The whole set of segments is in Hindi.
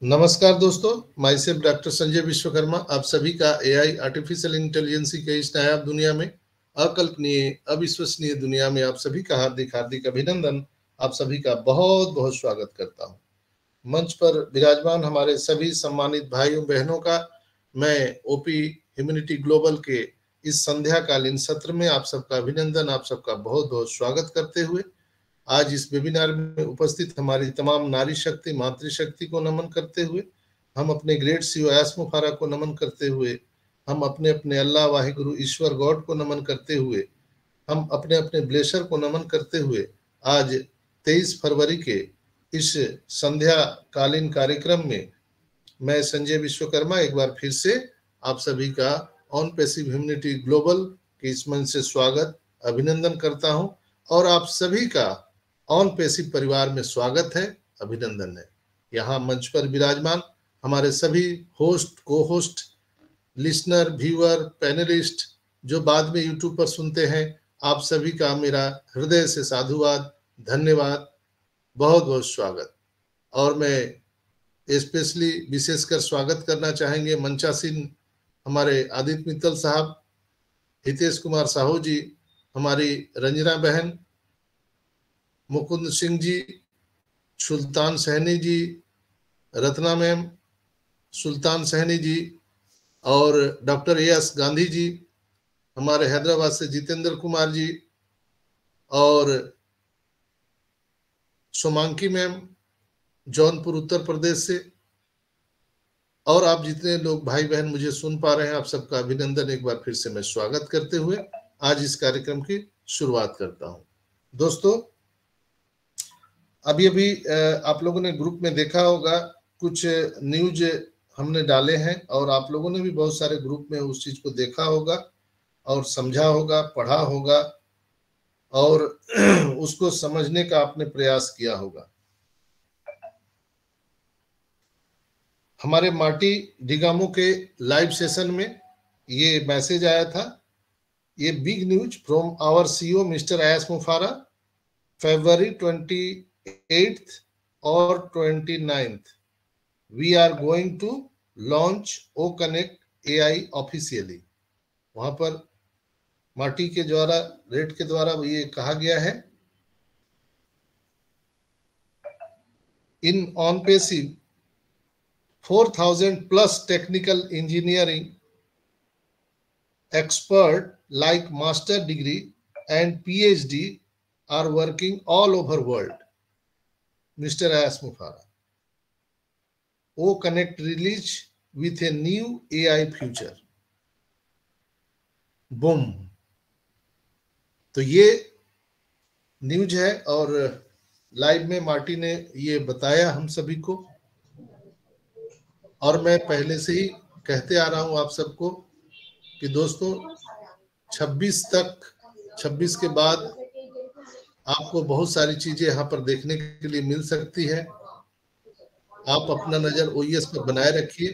नमस्कार दोस्तों, my self doctor Sanjay Vishwakarma आप सभी का एआई आर्टिफिशियल इंटेलिजेंसी के इस नायाब दुनिया में, अकल्पनीय अविश्वसनीय दुनिया में आप सभी का हार्दिक हार्दिक अभिनंदन, आप सभी का बहुत बहुत स्वागत करता हूं। मंच पर विराजमान हमारे सभी सम्मानित भाइयों बहनों का मैं ओपी ह्यूमैनिटी ग्लोबल के इस संध्याकालीन सत्र में आप सबका अभिनंदन, आप सबका बहुत बहुत स्वागत करते हुए आज इस वेबिनार में उपस्थित हमारी तमाम नारी शक्ति मातृशक्ति को नमन करते हुए, हम अपने ग्रेट सीईओ एस मुफारा को नमन करते हुए, हम अपने अपने अल्लाह वाहिगुरु ईश्वर गॉड को नमन करते हुए, हम अपने अपने ब्लेशर को नमन करते हुए आज 23 फरवरी के इस संध्या कालीन कार्यक्रम में मैं संजय विश्वकर्मा एक बार फिर से आप सभी का ऑन पैसिव ह्यूमैनिटी ग्लोबल के इस मंच से स्वागत अभिनंदन करता हूं और आप सभी का ऑन पैसिव परिवार में स्वागत है, अभिनंदन है। यहाँ मंच पर विराजमान हमारे सभी होस्ट, को होस्ट, लिसनर, व्यूअर, पैनलिस्ट जो बाद में यूट्यूब पर सुनते हैं, आप सभी का मेरा हृदय से साधुवाद, धन्यवाद, बहुत बहुत स्वागत। और मैं स्पेशली विशेषकर स्वागत करना चाहेंगे मंचासीन हमारे आदित्य मित्तल साहब, हितेश कुमार साहू जी, हमारी रंजना बहन, मुकुंद सिंह जी, सुल्तान सहनी जी, रत्ना मैम, सुल्तान सहनी जी और डॉक्टर एस गांधी जी, हमारे हैदराबाद से जितेंद्र कुमार जी और सोमांकी मैम जौनपुर उत्तर प्रदेश से, और आप जितने लोग भाई बहन मुझे सुन पा रहे हैं, आप सबका अभिनंदन एक बार फिर से मैं स्वागत करते हुए आज इस कार्यक्रम की शुरुआत करता हूं। दोस्तों, अभी अभी आप लोगों ने ग्रुप में देखा होगा, कुछ न्यूज हमने डाले हैं और आप लोगों ने भी बहुत सारे ग्रुप में उस चीज को देखा होगा और समझा होगा, पढ़ा होगा और उसको समझने का आपने प्रयास किया होगा। हमारे मार्टी डिगामो के लाइव सेशन में ये मैसेज आया था, ये big news from our CEO mister S Mufara, February 28th or 29th, we are going to launch OConnect AI officially. वहां पर मार्टी के द्वारा, रेट के द्वारा ये कहा गया है, in on passive 4000 plus technical engineering expert like master degree and PhD are working all over world. Mr. S. Mufarah. OConnect release with a new AI future. Boom. तो ये न्यूज है और लाइव में मार्टी ने ये बताया हम सभी को, और मैं पहले से ही कहते आ रहा हूं आप सबको कि दोस्तों 26 के बाद आपको बहुत सारी चीजें यहाँ पर देखने के लिए मिल सकती है। आप अपना नजर ओईएस पर बनाए रखिए।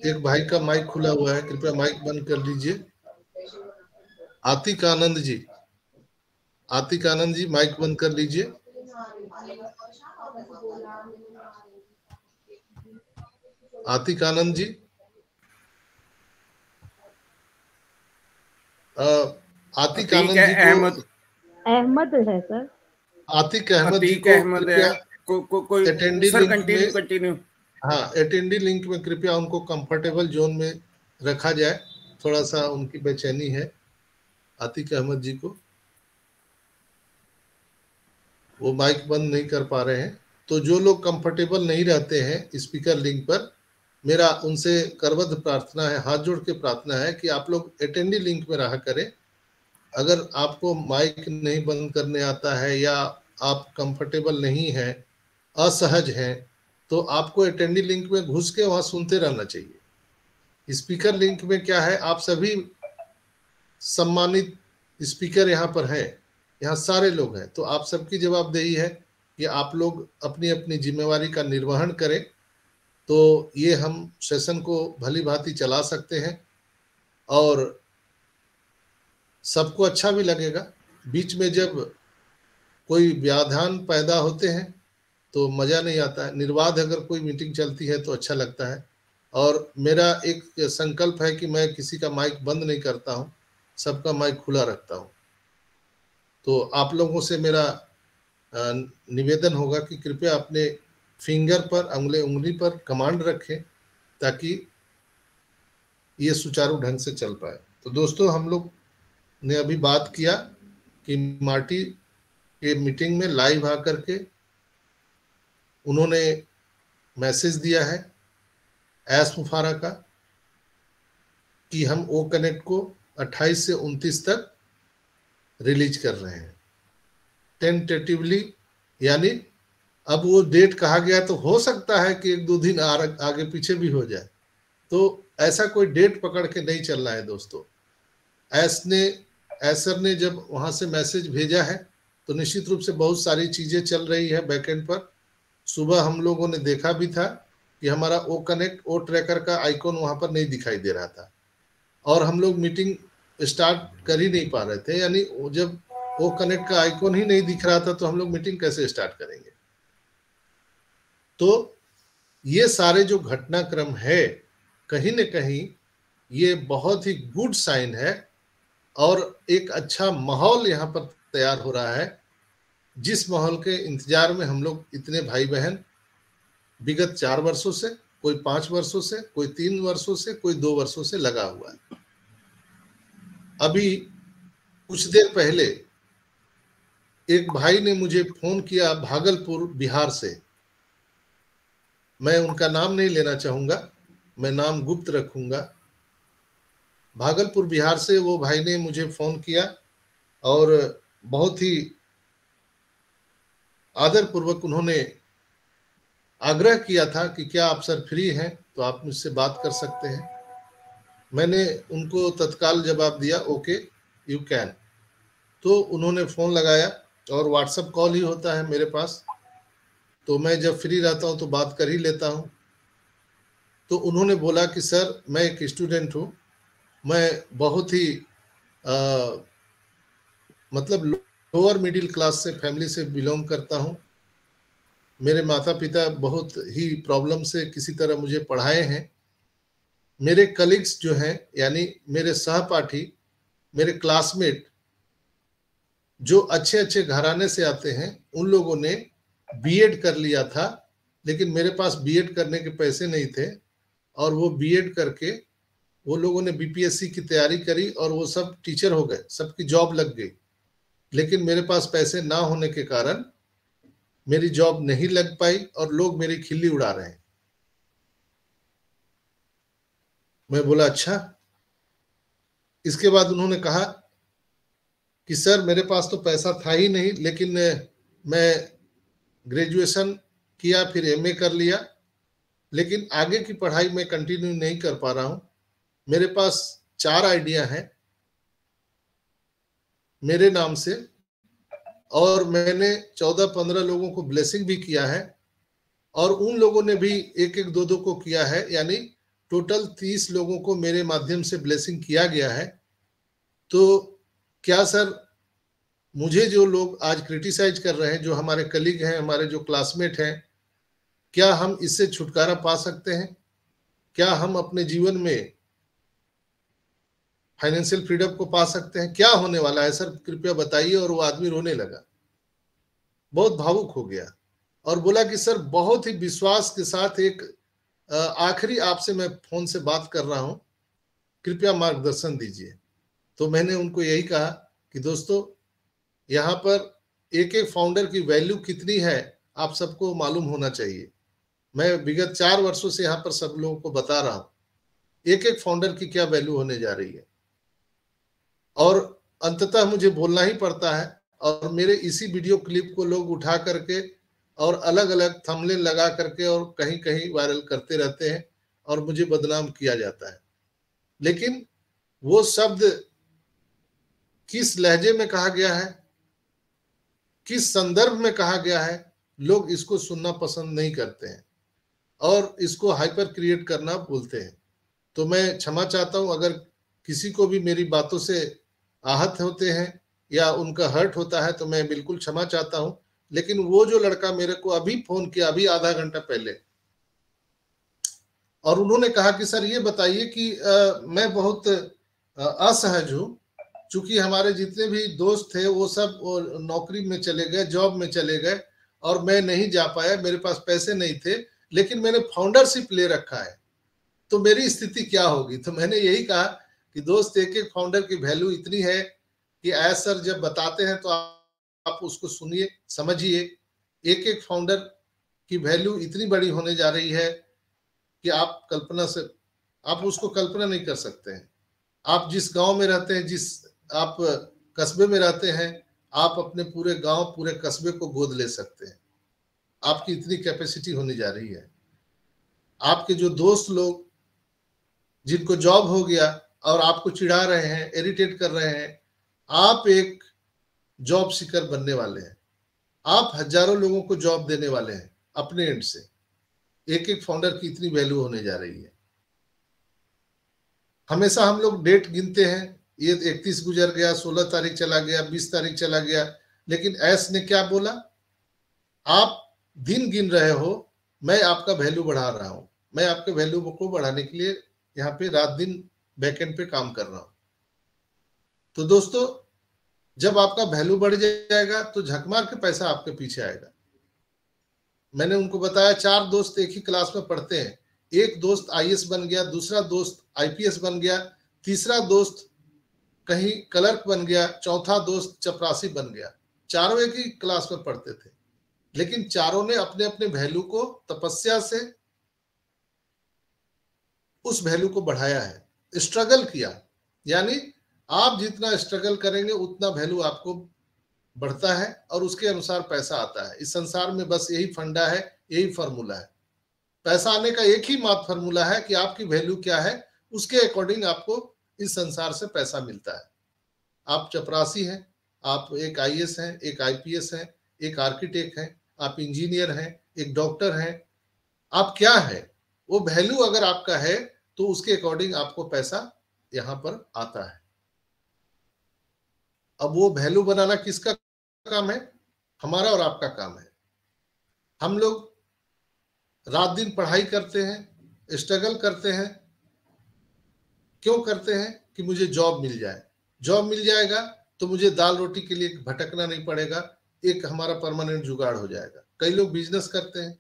एक भाई का माइक खुला हुआ है, कृपया माइक बंद कर लीजिए। आतिक आनंद जी, आतिक आनंद जी माइक बंद कर लीजिए। आतिक आनंद जी, आतिक आनंद जी अहमद है सर, आतिक अहमद जी को अटेंडी लिंक में, हाँ अटेंडी लिंक में कृपया उनको कंफर्टेबल जोन में रखा जाए। थोड़ा सा उनकी बेचैनी है आतिक अहमद जी को, वो माइक बंद नहीं कर पा रहे हैं। तो जो लोग कंफर्टेबल नहीं रहते हैं स्पीकर लिंक पर, मेरा उनसे करबद्ध प्रार्थना है, हाथ जोड़ के प्रार्थना है कि आप लोग अटेंडी लिंक में रहा करें। अगर आपको माइक नहीं बंद करने आता है या आप कंफर्टेबल नहीं हैं, असहज हैं, तो आपको अटेंडी लिंक में घुस के वहां सुनते रहना चाहिए। स्पीकर लिंक में क्या है, आप सभी सम्मानित स्पीकर यहाँ पर हैं, यहाँ सारे लोग हैं, तो आप सबकी जवाबदेही है कि आप लोग अपनी अपनी जिम्मेवारी का निर्वहन करें, तो ये हम सेशन को भली भांति चला सकते हैं और सबको अच्छा भी लगेगा। बीच में जब कोई व्यवधान पैदा होते हैं तो मज़ा नहीं आता है। निर्बाध अगर कोई मीटिंग चलती है तो अच्छा लगता है। और मेरा एक संकल्प है कि मैं किसी का माइक बंद नहीं करता हूँ, सबका माइक खुला रखता हूँ। तो आप लोगों से मेरा निवेदन होगा कि कृपया अपने फिंगर पर, उंगली पर कमांड रखें ताकि ये सुचारू ढंग से चल पाए। तो दोस्तों, हम लोग ने अभी बात किया कि मार्टी के मीटिंग में लाइव आकर के उन्होंने मैसेज दिया है एस मुफारा का कि हम ओ कनेक्ट को 28 से 29 तक रिलीज कर रहे हैं टेंटेटिवली, यानी अब वो डेट कहा गया तो हो सकता है कि 1-2 दिन आगे पीछे भी हो जाए। तो ऐसा कोई डेट पकड़ के नहीं चलना है दोस्तों। एसर ने जब वहां से मैसेज भेजा है तो निश्चित रूप से बहुत सारी चीजें चल रही है बैकएंड पर। सुबह हम लोगों ने देखा भी था कि हमारा ओ कनेक्ट, ओ ट्रैकर का आइकॉन वहां पर नहीं दिखाई दे रहा था और हम लोग मीटिंग स्टार्ट कर ही नहीं पा रहे थे। यानी जब ओ कनेक्ट का आइकॉन ही नहीं दिख रहा था तो हम लोग मीटिंग कैसे स्टार्ट करेंगे। तो ये सारे जो घटनाक्रम है, कहीं न कहीं ये बहुत ही गुड साइन है और एक अच्छा माहौल यहाँ पर तैयार हो रहा है, जिस माहौल के इंतजार में हम लोग इतने भाई बहन विगत 4 वर्षों से, कोई 5 वर्षों से, कोई 3 वर्षों से, कोई 2 वर्षों से लगा हुआ है। अभी कुछ देर पहले एक भाई ने मुझे फोन किया भागलपुर बिहार से। मैं उनका नाम नहीं लेना चाहूंगा, मैं नाम गुप्त रखूंगा। भागलपुर बिहार से वो भाई ने मुझे फोन किया और बहुत ही आदरपूर्वक उन्होंने आग्रह किया था कि क्या आप सर फ्री हैं तो आप मुझसे बात कर सकते हैं। मैंने उनको तत्काल जवाब दिया, ओके यू कैन। तो उन्होंने फ़ोन लगाया और व्हाट्सएप कॉल ही होता है मेरे पास, तो मैं जब फ्री रहता हूं तो बात कर ही लेता हूं। तो उन्होंने बोला कि सर मैं एक स्टूडेंट हूं, मैं बहुत ही मतलब लोअर मिडिल क्लास से फैमिली से बिलोंग करता हूं। मेरे माता पिता बहुत ही प्रॉब्लम से किसी तरह मुझे पढ़ाए हैं। मेरे कलीग्स जो हैं, यानी मेरे सहपाठी, मेरे क्लासमेट जो अच्छे अच्छे घराने से आते हैं, उन लोगों ने बीएड कर लिया था, लेकिन मेरे पास बीएड करने के पैसे नहीं थे और वो बीएड करके वो लोगों ने बीपीएससी की तैयारी करी और वो सब टीचर हो गए, सबकी जॉब लग गई। लेकिन मेरे पास पैसे ना होने के कारण मेरी जॉब नहीं लग पाई और लोग मेरी खिल्ली उड़ा रहे हैं। मैं बोला अच्छा। इसके बाद उन्होंने कहा कि सर मेरे पास तो पैसा था ही नहीं, लेकिन मैं ग्रेजुएशन किया, फिर एमए कर लिया, लेकिन आगे की पढ़ाई मैं कंटिन्यू नहीं कर पा रहा हूं। मेरे पास 4 आइडिया हैं मेरे नाम से और मैंने 14-15 लोगों को ब्लेसिंग भी किया है और उन लोगों ने भी 1-1, 2-2 को किया है, यानी टोटल 30 लोगों को मेरे माध्यम से ब्लेसिंग किया गया है। तो क्या सर मुझे जो लोग आज क्रिटिसाइज कर रहे हैं, जो हमारे कलीग हैं, हमारे जो क्लासमेट हैं, क्या हम इससे छुटकारा पा सकते हैं? क्या हम अपने जीवन में फाइनेंशियल फ्रीडम को पा सकते हैं? क्या होने वाला है सर, कृपया बताइए। और वो आदमी रोने लगा, बहुत भावुक हो गया और बोला कि सर बहुत ही विश्वास के साथ एक आखिरी आपसे मैं फोन से बात कर रहा हूं, कृपया मार्गदर्शन दीजिए। तो मैंने उनको यही कहा कि दोस्तों, यहाँ पर एक एक फाउंडर की वैल्यू कितनी है आप सबको मालूम होना चाहिए। मैं विगत 4 वर्षों से यहाँ पर सब लोगों को बता रहा हूँ एक एक फाउंडर की क्या वैल्यू होने जा रही है और अंततः मुझे बोलना ही पड़ता है। और मेरे इसी वीडियो क्लिप को लोग उठा करके और अलग अलग थंबनेल लगा करके और कहीं कहीं वायरल करते रहते हैं और मुझे बदनाम किया जाता है। लेकिन वो शब्द किस लहजे में कहा गया है, किस संदर्भ में कहा गया है, लोग इसको सुनना पसंद नहीं करते हैं और इसको हाइपर क्रिएट करना भूलते हैं। तो मैं क्षमा चाहता हूं अगर किसी को भी मेरी बातों से आहत होते हैं या उनका हर्ट होता है तो मैं बिल्कुल क्षमा चाहता हूं। लेकिन वो जो लड़का मेरे को अभी फोन किया, अभी आधा घंटा पहले, और उन्होंने कहा कि सर ये बताइए कि मैं बहुत असहज हूं, चूंकि हमारे जितने भी दोस्त थे वो सब नौकरी में चले गए, जॉब में चले गए, और मैं नहीं जा पाया, मेरे पास पैसे नहीं थे, लेकिन मैंने फाउंडरशिप ले रखा है, तो मेरी स्थिति क्या होगी। तो मैंने यही कहा कि दोस्त, एक एक फाउंडर की वैल्यू इतनी है कि ऐसा सर जब बताते हैं तो आप उसको सुनिए, समझिए। एक एक फाउंडर की वैल्यू इतनी बड़ी होने जा रही है कि आप उसको कल्पना नहीं कर सकते हैं। आप जिस गांव में रहते हैं, जिस आप कस्बे में रहते हैं, आप अपने पूरे गांव, पूरे कस्बे को गोद ले सकते हैं। आपकी इतनी कैपेसिटी होने जा रही है। आपके जो दोस्त लोग जिनको जॉब हो गया और आपको चिढ़ा रहे हैं, इरिटेट कर रहे हैं, आप एक जॉब सीकर बनने वाले हैं। आप हजारों लोगों को जॉब देने वाले हैं अपने एंड से। एक एक फाउंडर की इतनी वैल्यू होने जा रही है। हमेशा हम लोग डेट गिनते हैं, ये 31 गुजर गया, 16 तारीख चला गया, 20 तारीख चला गया, लेकिन एस ने क्या बोला? आप दिन गिन रहे हो, मैं आपका वैल्यू बढ़ा रहा हूं। मैं आपके वैल्यू को बढ़ाने के लिए यहाँ पे रात दिन बैकएंड पे काम कर रहा हूं। तो दोस्तों, जब आपका वैल्यू बढ़ जाएगा तो झकमार के पैसा आपके पीछे आएगा। मैंने उनको बताया, 4 दोस्त एक ही क्लास में पढ़ते हैं, एक दोस्त आईएएस बन गया, दूसरा दोस्त आईपीएस बन गया, तीसरा दोस्त कहीं क्लर्क बन गया, चौथा दोस्त चपरासी बन गया। चारों एक ही क्लास में पढ़ते थे, लेकिन चारों ने अपने अपने वैल्यू को तपस्या से उस वैल्यू को बढ़ाया है, स्ट्रगल किया। यानी आप जितना स्ट्रगल करेंगे उतना वैल्यू आपको बढ़ता है और उसके अनुसार पैसा आता है। इस संसार में बस यही फंडा है, यही फॉर्मूला है। पैसा आने का एक ही मात्र फॉर्मूला है कि आपकी वैल्यू क्या है, उसके अकॉर्डिंग आपको इस संसार से पैसा मिलता है। आप चपरासी हैं, आप एक आईएएस हैं, एक आईपीएस हैं, एक आर्किटेक्ट हैं, आप इंजीनियर हैं, एक डॉक्टर हैं, आप क्या है, वो वैल्यू अगर आपका है तो उसके अकॉर्डिंग आपको पैसा यहां पर आता है। अब वो वैल्यू बनाना किसका काम है? हमारा और आपका काम है। हम लोग रात दिन पढ़ाई करते हैं, स्ट्रगल करते हैं। क्यों करते हैं? कि मुझे जॉब मिल जाए। जॉब मिल जाएगा तो मुझे दाल रोटी के लिए भटकना नहीं पड़ेगा, एक हमारा परमानेंट जुगाड़ हो जाएगा। कई लोग बिजनेस करते हैं,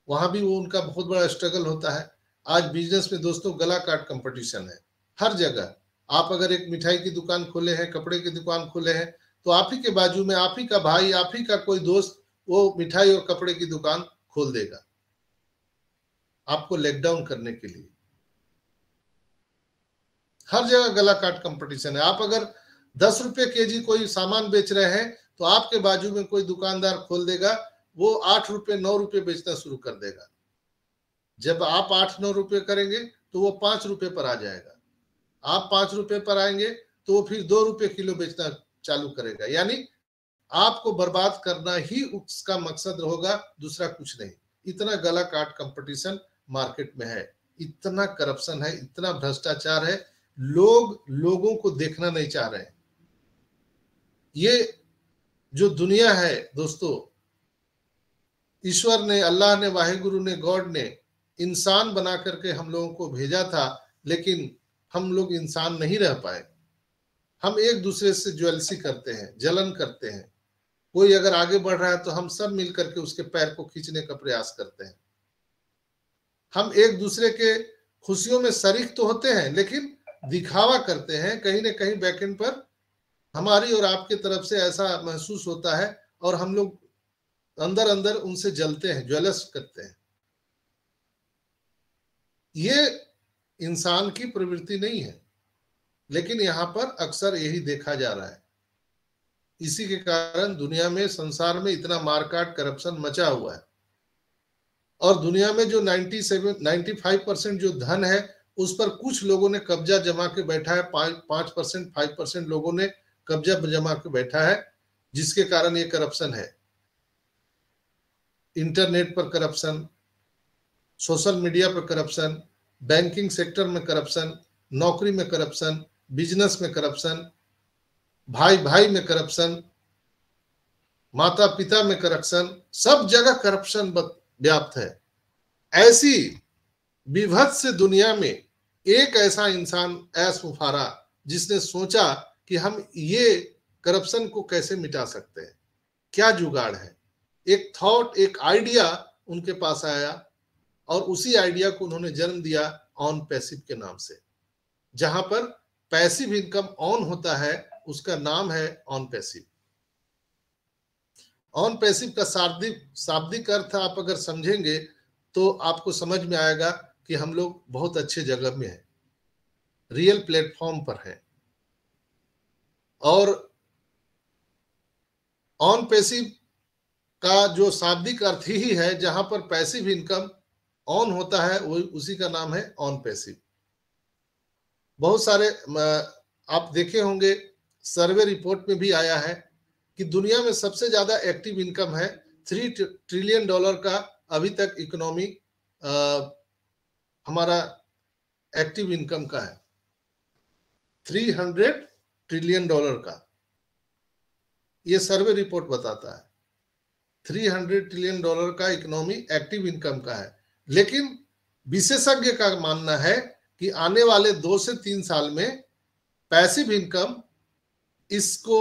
वहां भी वो उनका बहुत बड़ा स्ट्रगल होता है। आज बिजनेस में दोस्तों गला काट कंपटीशन है हर जगह। आप अगर एक मिठाई की दुकान खोले हैं, कपड़े की दुकान खोले हैं, तो आप ही के बाजू में आप ही का भाई, आप ही का कोई दोस्त वो मिठाई और कपड़े की दुकान खोल देगा आपको लेग डाउन करने के लिए। हर जगह गला काट कंपटीशन है। आप अगर 10 रुपए केजी कोई सामान बेच रहे हैं तो आपके बाजू में कोई दुकानदार खोल देगा, वो 8 रुपए 9 रुपए बेचना शुरू कर देगा। जब आप 8-9 रुपए करेंगे तो वो 5 रुपए पर आ जाएगा। आप 5 रुपए पर आएंगे तो वो फिर 2 रुपए किलो बेचना चालू करेगा। यानी आपको बर्बाद करना ही उसका मकसद होगा, दूसरा कुछ नहीं। इतना गला काट कंपटीशन मार्केट में है, इतना करप्शन है, इतना भ्रष्टाचार है, लोग लोगों को देखना नहीं चाह रहे हैं। ये जो दुनिया है दोस्तों, ईश्वर ने, अल्लाह ने, वाहिगुरु ने, गॉड ने इंसान बना करके हम लोगों को भेजा था, लेकिन हम लोग इंसान नहीं रह पाए। हम एक दूसरे से ज्वेलसी करते हैं, जलन करते हैं। कोई अगर आगे बढ़ रहा है तो हम सब मिलकर के उसके पैर को खींचने का प्रयास करते हैं। हम एक दूसरे के खुशियों में शरीक तो होते हैं, लेकिन दिखावा करते हैं। कहीं ना कहीं बैकएंड पर हमारी और आपकी तरफ से ऐसा महसूस होता है और हम लोग अंदर अंदर उनसे जलते हैं, ज्वेलस करते हैं। ये इंसान की प्रवृत्ति नहीं है, लेकिन यहाँ पर अक्सर यही देखा जा रहा है। इसी के कारण दुनिया में, संसार में इतना मारकाट, करप्शन मचा हुआ है। और दुनिया में जो 95% जो धन है उस पर कुछ लोगों ने कब्जा जमा के बैठा है। 5% 5% लोगों ने कब्जा जमा के बैठा है, जिसके कारण ये करप्शन है। इंटरनेट पर करप्शन, सोशल मीडिया पर करप्शन, बैंकिंग सेक्टर में करप्शन, नौकरी में करप्शन, बिजनेस में करप्शन, भाई भाई में करप्शन, माता पिता में करप्शन, सब जगह करप्शन व्याप्त है। ऐसी विभत्स दुनिया में एक ऐसा इंसान एस मुफारा जिसने सोचा कि हम ये करप्शन को कैसे मिटा सकते हैं, क्या जुगाड़ है। एक थॉट, एक आइडिया उनके पास आया और उसी आइडिया को उन्होंने जन्म दिया ऑन पैसिव के नाम से। जहां पर पैसिव इनकम ऑन होता है उसका नाम है ऑन पैसिव। ऑन पैसिव का शाब्दिक अर्थ आप अगर समझेंगे तो आपको समझ में आएगा कि हम लोग बहुत अच्छे जगह में हैं, रियल प्लेटफॉर्म पर हैं। और ऑन पैसिव का जो शाब्दिक अर्थ ही है, जहां पर पैसिव इनकम ऑन होता है वो उसी का नाम है ऑन पैसिव। बहुत सारे आप देखे होंगे, सर्वे रिपोर्ट में भी आया है कि दुनिया में सबसे ज्यादा एक्टिव इनकम है $3 ट्रिलियन का अभी तक इकोनॉमी हमारा एक्टिव इनकम का है, $300 ट्रिलियन का ये सर्वे रिपोर्ट बताता है। $300 ट्रिलियन का इकोनॉमी एक्टिव इनकम का है। लेकिन विशेषज्ञ का मानना है कि आने वाले 2 से 3 साल में पैसिव इनकम इसको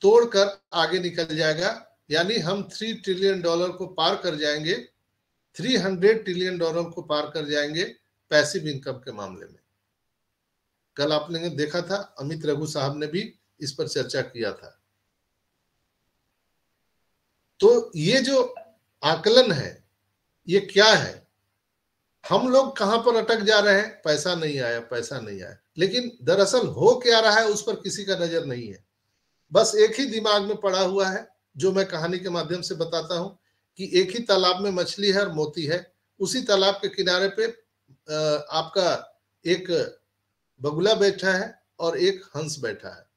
तोड़कर आगे निकल जाएगा, यानी हम $3 ट्रिलियन को पार कर जाएंगे, $300 ट्रिलियन को पार कर जाएंगे पैसिव इनकम के मामले में। कल आपने देखा था अमित रघु साहब ने भी इस पर चर्चा किया था। तो ये जो आकलन है ये क्या है, हम लोग कहां पर अटक जा रहे हैं, पैसा नहीं आया पैसा नहीं आया, लेकिन दरअसल हो क्या रहा है उस पर किसी का नजर नहीं है। बस एक ही दिमाग में पड़ा हुआ है जो मैं कहानी के माध्यम से बताता हूं कि एक ही तालाब में मछली है और मोती है। उसी तालाब के किनारे पे आपका एक बगुला बैठा है और एक हंस बैठा है।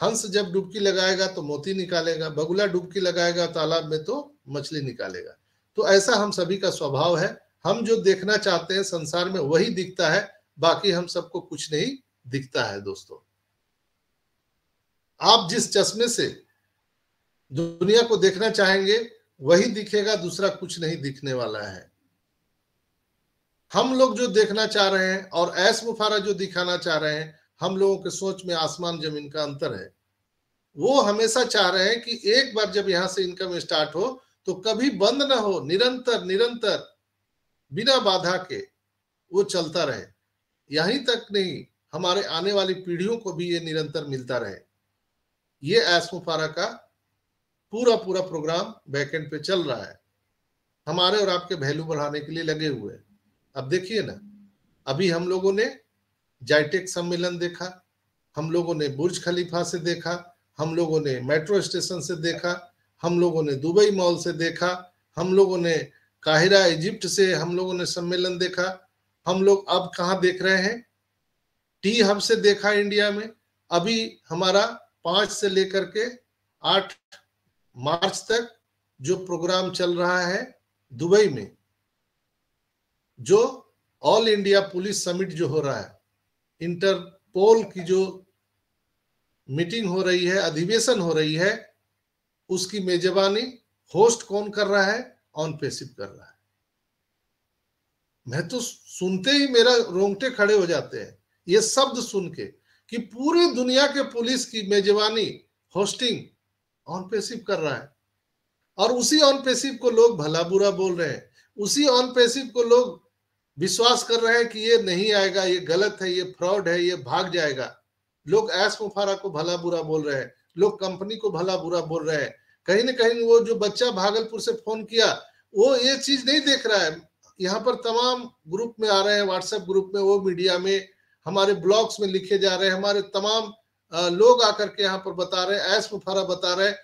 हंस जब डुबकी लगाएगा तो मोती निकालेगा, बगुला डुबकी लगाएगा तालाब में तो मछली निकालेगा। तो ऐसा हम सभी का स्वभाव है, हम जो देखना चाहते हैं संसार में वही दिखता है, बाकी हम सबको कुछ नहीं दिखता है। दोस्तों, आप जिस चश्मे से दुनिया को देखना चाहेंगे वही दिखेगा, दूसरा कुछ नहीं दिखने वाला है। हम लोग जो देखना चाह रहे हैं और ऐश मुफारा जो दिखाना चाह रहे हैं, हम लोगों के सोच में आसमान जमीन का अंतर है। वो हमेशा चाह रहे हैं कि एक बार जब यहां से इनकम स्टार्ट हो तो कभी बंद ना हो, निरंतर निरंतर बिना बाधा के वो चलता रहे। यहीं तक नहीं, हमारे आने वाली पीढ़ियों को भी ये निरंतर मिलता रहे। ये ऐश मुफारा का पूरा पूरा प्रोग्राम बैकएंड पे चल रहा है, हमारे और आपके वैल्यू बढ़ाने के लिए लगे हुए हैं। अब देखिए ना, अभी हम लोगों ने जाइटेक सम्मेलन देखा, हम लोगों ने बुर्ज खलीफा से देखा, हम लोगों ने मेट्रो स्टेशन से देखा, हम लोगों ने दुबई मॉल से देखा, हम लोगों ने काहिरा इजिप्ट से हम लोगों ने सम्मेलन देखा। हम लोग अब कहाँ देख रहे हैं, टी हब से देखा इंडिया में। अभी हमारा 5 से लेकर के 8 मार्च तक जो प्रोग्राम चल रहा है दुबई में, जो ऑल इंडिया पुलिस समिट जो हो रहा है, इंटरपोल की जो मीटिंग हो रही है, अधिवेशन हो रही है, उसकी मेजबानी होस्ट कौन कर रहा है, ऑन पैसिव कर रहा है। मैं तो सुनते ही मेरा रोंगटे खड़े हो जाते हैं ये शब्द सुन के कि पूरी दुनिया के पुलिस की मेजबानी, होस्टिंग ऑन पैसिव कर रहा है। और उसी ऑन पैसिव को लोग भला बुरा बोल रहे हैं, उसी ऑन पैसिव को लोग विश्वास कर रहे हैं कि ये नहीं आएगा, ये गलत है, ये फ्रॉड है, ये भाग जाएगा। लोग ऐश मुफारा को भला बुरा बोल रहे हैं, लोग कंपनी को भला बुरा बोल रहे हैं। कहीं ना कहीं वो जो बच्चा भागलपुर से फोन किया वो ये चीज नहीं देख रहा है। यहाँ पर तमाम ग्रुप में आ रहे हैं, व्हाट्सएप ग्रुप में, वो मीडिया में, हमारे ब्लॉग्स में लिखे जा रहे हैं, हमारे तमाम लोग आकर के यहाँ पर बता रहे हैं, ऐश मुफारा बता रहे हैं।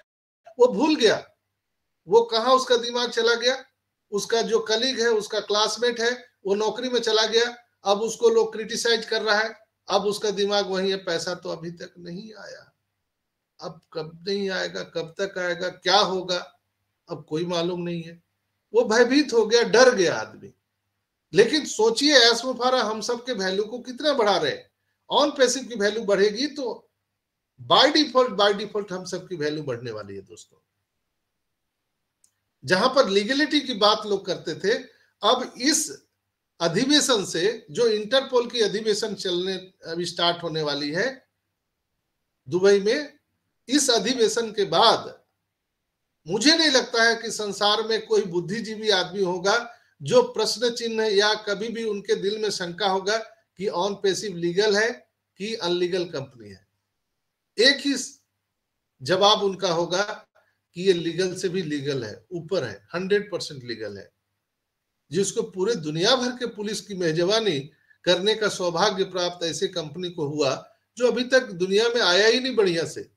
वो भूल गया, वो कहाँ उसका दिमाग चला गया, उसका जो कलीग है, उसका क्लासमेट है, वो नौकरी में चला गया, अब उसको लोग क्रिटिसाइज कर रहा है, अब उसका दिमाग वही है। पैसा तो अभी तक नहीं आया, अब कब नहीं आएगा, कब तक आएगा, क्या होगा, अब कोई मालूम नहीं है। वो भयभीत हो गया, डर गया आदमी। लेकिन सोचिए ऐश मुफारा हम सब के वैल्यू को कितना बढ़ा रहे हैं। ऑन पैसिव की वैल्यू बढ़ेगी तो बाय डिफॉल्ट हम सबकी वैल्यू बढ़ने वाली है दोस्तों। जहां पर लीगलिटी की बात लोग करते थे, अब इस अधिवेशन से, जो इंटरपोल की अधिवेशन चलने अभी स्टार्ट होने वाली है दुबई में, इस अधिवेशन के बाद मुझे नहीं लगता है कि संसार में कोई बुद्धिजीवी आदमी होगा जो प्रश्न चिन्ह या कभी भी उनके दिल में शंका होगा कि ऑन पैसिव लीगल है कि अनलीगल कंपनी है। एक ही जवाब उनका होगा कि ये लीगल से भी लीगल है, ऊपर है, 100% लीगल है, जिसको पूरे दुनिया भर के पुलिस की मेजबानी करने का सौभाग्य प्राप्त ऐसे कंपनी को हुआ जो अभी तक दुनिया में आया ही नहीं बढ़िया से।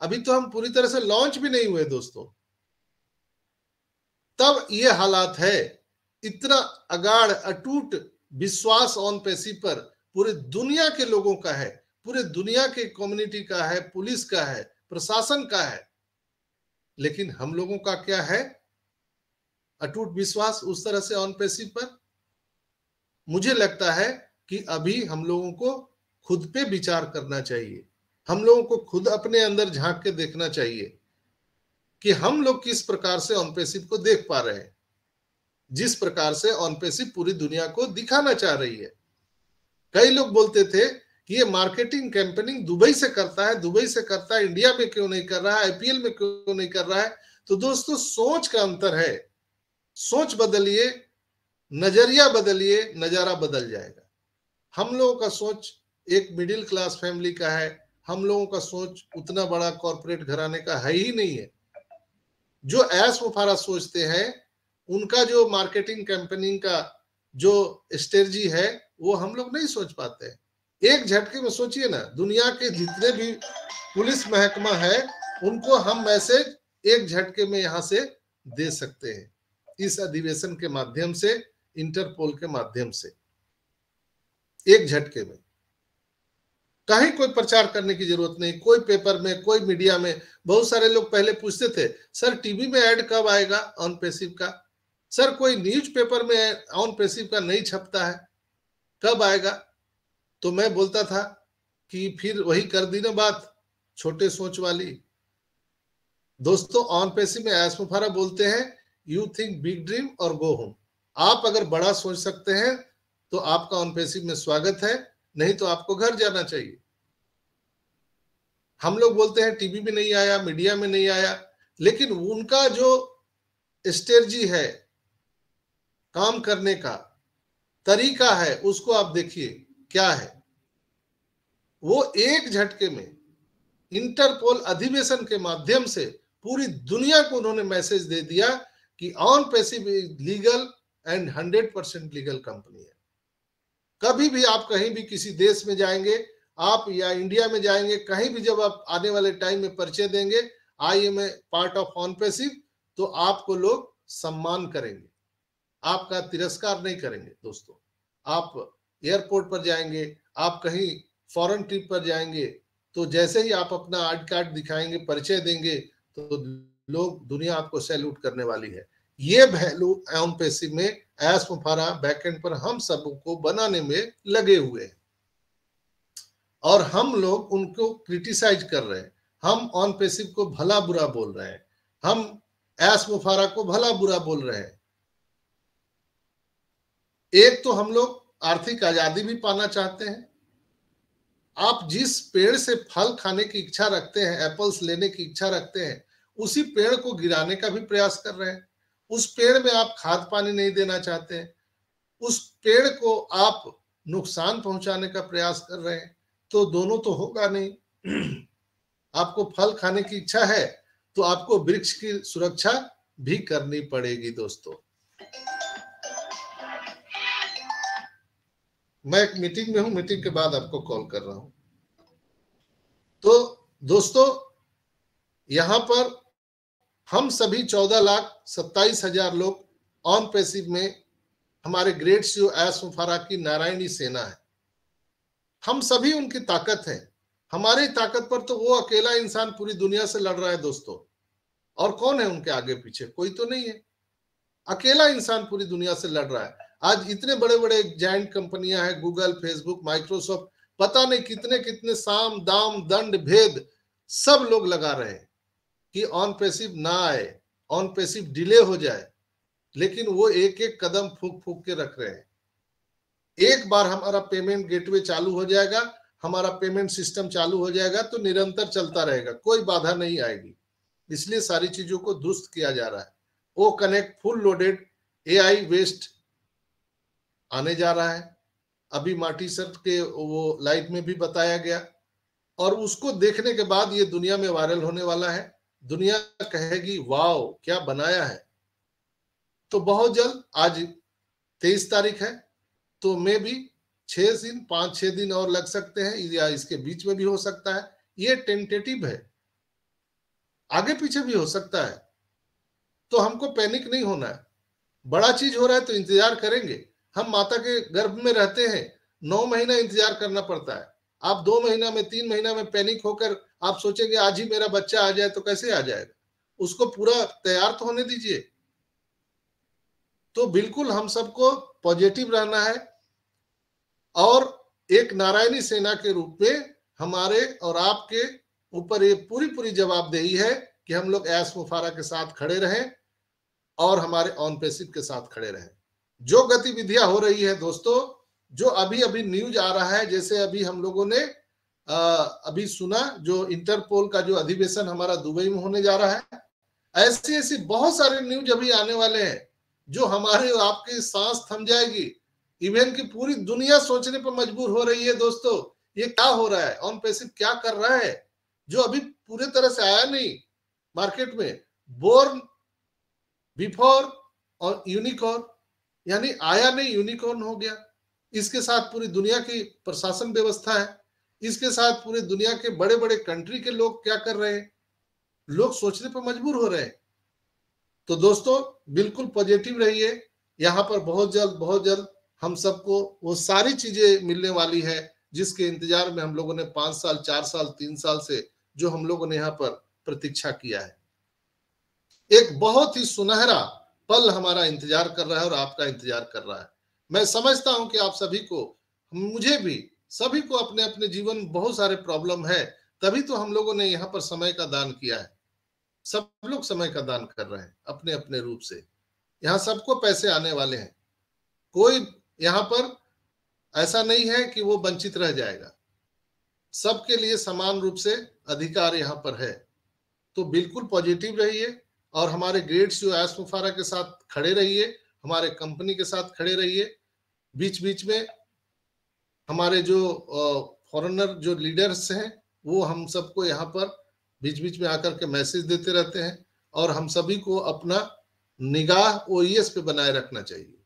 अभी तो हम पूरी तरह से लॉन्च भी नहीं हुए दोस्तों, तब ये हालात है। इतना अगाढ़ अटूट विश्वास ऑन पैसिव पर पूरे दुनिया के लोगों का है, पूरे दुनिया के कम्युनिटी का है, पुलिस का है, प्रशासन का है। लेकिन हम लोगों का क्या है? अटूट विश्वास उस तरह से ऑन पैसिव पर। मुझे लगता है कि अभी हम लोगों को खुद पे विचार करना चाहिए, हम लोगों को खुद अपने अंदर झांक के देखना चाहिए कि हम लोग किस प्रकार से ऑन पैसिव को देख पा रहे हैं, जिस प्रकार से ऑन पैसिव पूरी दुनिया को दिखाना चाह रही है। कई लोग बोलते थे कि ये मार्केटिंग कैंपेनिंग दुबई से करता है, दुबई से करता है, इंडिया में क्यों नहीं कर रहा है, आईपीएल में क्यों नहीं कर रहा है। तो दोस्तों, सोच का अंतर है। सोच बदलिए, नजरिया बदलिए, नजारा बदल जाएगा। हम लोगों का सोच एक मिडिल क्लास फैमिली का है, हम लोगों का सोच उतना बड़ा कॉर्पोरेट घराने का है ही नहीं है। जो ऐश मुफारा सोचते हैं, उनका जो मार्केटिंग कैंपेनिंग का जो स्ट्रेटजी है, वो हम लोग नहीं सोच पाते हैं। एक झटके में सोचिए ना, दुनिया के जितने भी पुलिस महकमा है, उनको हम मैसेज एक झटके में यहां से दे सकते हैं, इस अधिवेशन के माध्यम से, इंटरपोल के माध्यम से, एक झटके में। कहीं कोई प्रचार करने की जरूरत नहीं, कोई पेपर में, कोई मीडिया में। बहुत सारे लोग पहले पूछते थे, सर टीवी में ऐड कब आएगा ऑन पैसिव का? सर कोई न्यूज पेपर में ऑन पैसिव का नहीं छपता है, कब आएगा? तो मैं बोलता था कि फिर वही कर दी ना बात, छोटे सोच वाली। दोस्तों, ऑन पैसिव में ऐश मुफारा बोलते हैं, यू थिंक बिग ड्रीम और गो होम। आप अगर बड़ा सोच सकते हैं तो आपका ऑन पैसिव में स्वागत है, नहीं तो आपको घर जाना चाहिए। हम लोग बोलते हैं टीवी में नहीं आया, मीडिया में नहीं आया, लेकिन उनका जो स्ट्रेटजी है, काम करने का तरीका है, उसको आप देखिए क्या है। वो एक झटके में इंटरपोल अधिवेशन के माध्यम से पूरी दुनिया को उन्होंने मैसेज दे दिया कि on passive legal and 100% legal company है। कभी भी आप कहीं भी किसी देश में जाएंगे, आप या इंडिया में जाएंगे, कहीं भी जब आप आने वाले टाइम में परिचय देंगे, I am a part of on passive, तो आपको लोग सम्मान करेंगे, आपका तिरस्कार नहीं करेंगे। दोस्तों, आप एयरपोर्ट पर जाएंगे, आप कहीं फॉरेन ट्रिप पर जाएंगे, तो जैसे ही आप अपना आईडी कार्ड दिखाएंगे, परिचय देंगे, तो लोग, दुनिया आपको सैल्यूट करने वाली है। ये वैल्यू ऑन पैसिव में ऐश मुफारा बैकएंड पर हम सबको बनाने में लगे हुए हैं, और हम लोग उनको क्रिटिसाइज कर रहे हैं। हम ऑन पैसिव को भला बुरा बोल रहे हैं, हम ऐश मुफारा को भला बुरा बोल रहे हैं। एक तो हम लोग आर्थिक आजादी भी पाना चाहते हैं। आप जिस पेड़ से फल खाने की इच्छा रखते हैं, एप्पल्स लेने की इच्छा रखते हैं, उसी पेड़ को गिराने का भी प्रयास कर रहे हैं। उस पेड़ में आप खाद पानी नहीं देना चाहते हैं, उस पेड़ को आप नुकसान पहुंचाने का प्रयास कर रहे हैं, तो दोनों तो होगा नहीं। आपको फल खाने की इच्छा है तो आपको वृक्ष की सुरक्षा भी करनी पड़ेगी। दोस्तों, मैं एक मीटिंग में हूं, मीटिंग के बाद आपको कॉल कर रहा हूं। तो दोस्तों, यहां पर हम सभी 14,27,000 लोग ऑन पैसिव में, हमारे ग्रेट सीईओ ऐश मुफारा की नारायणी सेना है। हम सभी उनकी ताकत है। हमारी ताकत पर तो वो अकेला इंसान पूरी दुनिया से लड़ रहा है दोस्तों, और कौन है उनके आगे पीछे? कोई तो नहीं है। अकेला इंसान पूरी दुनिया से लड़ रहा है। आज इतने बड़े बड़े जायंट कंपनियां हैं, गूगल, फेसबुक, माइक्रोसॉफ्ट, पता नहीं कितने कितने साम दाम दंड भेद सब लोग लगा रहे हैं कि ऑन पैसिव ना आए, ऑन पैसिव डिले हो जाए, लेकिन वो एक एक कदम फूक फूक के रख रहे हैं। एक बार हमारा पेमेंट गेटवे चालू हो जाएगा, हमारा पेमेंट सिस्टम चालू हो जाएगा तो निरंतर चलता रहेगा, कोई बाधा नहीं आएगी। इसलिए सारी चीजों को दुरुस्त किया जा रहा है। वो कनेक्ट फुल लोडेड एआई वेस्ट आने जा रहा है। अभी मार्टी सर के वो लाइव में भी बताया गया, और उसको देखने के बाद ये दुनिया में वायरल होने वाला है। दुनिया कहेगी वाओ क्या बनाया है। तो बहुत जल्द, आज 23 तारीख है, तो मे भी 6 दिन 5-6 दिन और लग सकते हैं, या इसके बीच में भी हो सकता है। ये टेंटेटिव है, आगे पीछे भी हो सकता है। तो हमको पैनिक नहीं होना है। बड़ा चीज हो रहा है तो इंतजार करेंगे। हम माता के गर्भ में रहते हैं, 9 महीना इंतजार करना पड़ता है। आप 2 महीना में 3 महीना में पैनिक होकर आप सोचेंगे आज ही मेरा बच्चा आ जाए, तो कैसे आ जाएगा? उसको पूरा तैयार तो होने दीजिए। तो बिल्कुल हम सबको पॉजिटिव रहना है, और एक नारायणी सेना के रूप में हमारे और आपके ऊपर ये पूरी पूरी जवाबदेही है कि हम लोग ऐश मुफारा के साथ खड़े रहें और हमारे ऑन पैसिव के साथ खड़े रहें। जो गतिविधियां हो रही है दोस्तों, जो अभी अभी न्यूज आ रहा है, जैसे अभी हम लोगों ने अभी सुना जो इंटरपोल का जो अधिवेशन हमारा दुबई में होने जा रहा है, ऐसी ऐसी बहुत सारे न्यूज अभी आने वाले हैं जो हमारे आपकी सांस थम जाएगी। इवन की पूरी दुनिया सोचने पर मजबूर हो रही है दोस्तों, ये क्या हो रहा है, ऑन पैसिव क्या कर रहा है, जो अभी पूरे तरह से आया नहीं मार्केट में। बोर्न बिफोर और यूनिकॉर्न, यानी आया नहीं यूनिकॉर्न हो गया। इसके साथ पूरी दुनिया की प्रशासन व्यवस्था है, इसके साथ पूरी दुनिया के बड़े बड़े कंट्री के लोग क्या कर रहे हैं, लोग सोचने पर मजबूर हो रहे हैं। तो दोस्तों बिल्कुल पॉजिटिव रहिए। यहाँ पर बहुत जल्द हम सबको वो सारी चीजें मिलने वाली है जिसके इंतजार में हम लोगों ने 5 साल 4 साल 3 साल से जो हम लोगों ने यहाँ पर प्रतीक्षा किया है। एक बहुत ही सुनहरा पल हमारा इंतजार कर रहा है और आपका इंतजार कर रहा है। मैं समझता हूं कि आप सभी को, मुझे भी, सभी को अपने अपने जीवन में बहुत सारे प्रॉब्लम है, तभी तो हम लोगों ने यहाँ पर समय का दान किया है। सब लोग समय का दान कर रहे हैं अपने अपने रूप से। यहाँ सबको पैसे आने वाले हैं, कोई यहाँ पर ऐसा नहीं है कि वो वंचित रह जाएगा। सबके लिए समान रूप से अधिकार यहाँ पर है। तो बिल्कुल पॉजिटिव रहिए और हमारे ग्रेड्स जो एस मुफारा के साथ खड़े रहिए, हमारे कंपनी के साथ खड़े रहिए। बीच बीच में हमारे जो फॉरेनर जो लीडर्स हैं वो हम सबको यहाँ पर बीच बीच में आकर के मैसेज देते रहते हैं, और हम सभी को अपना निगाह ओईएस पे बनाए रखना चाहिए,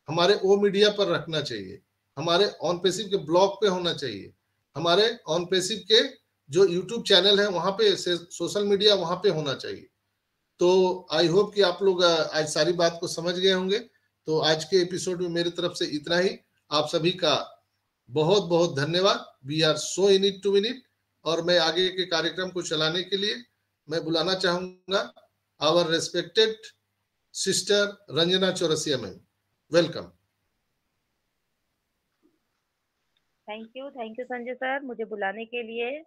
हमारे ओ मीडिया पर रखना चाहिए, हमारे ऑन पैसिव के ब्लॉग पे होना चाहिए, हमारे ऑन पैसिव के जो यूट्यूब चैनल है वहां पे, सोशल मीडिया वहां पे होना चाहिए। तो आई होप कि आप लोग आज सारी बात को समझ गए होंगे। तो आज के एपिसोड में मेरी तरफ से इतना ही। आप सभी का बहुत बहुत धन्यवाद। We are so in it to win it. और मैं आगे के कार्यक्रम को चलाने के लिए मैं बुलाना चाहूंगा our respected sister Ranjana Chaurasia ma'am. Welcome. Thank you Sanjay sir, मुझे बुलाने के लिए।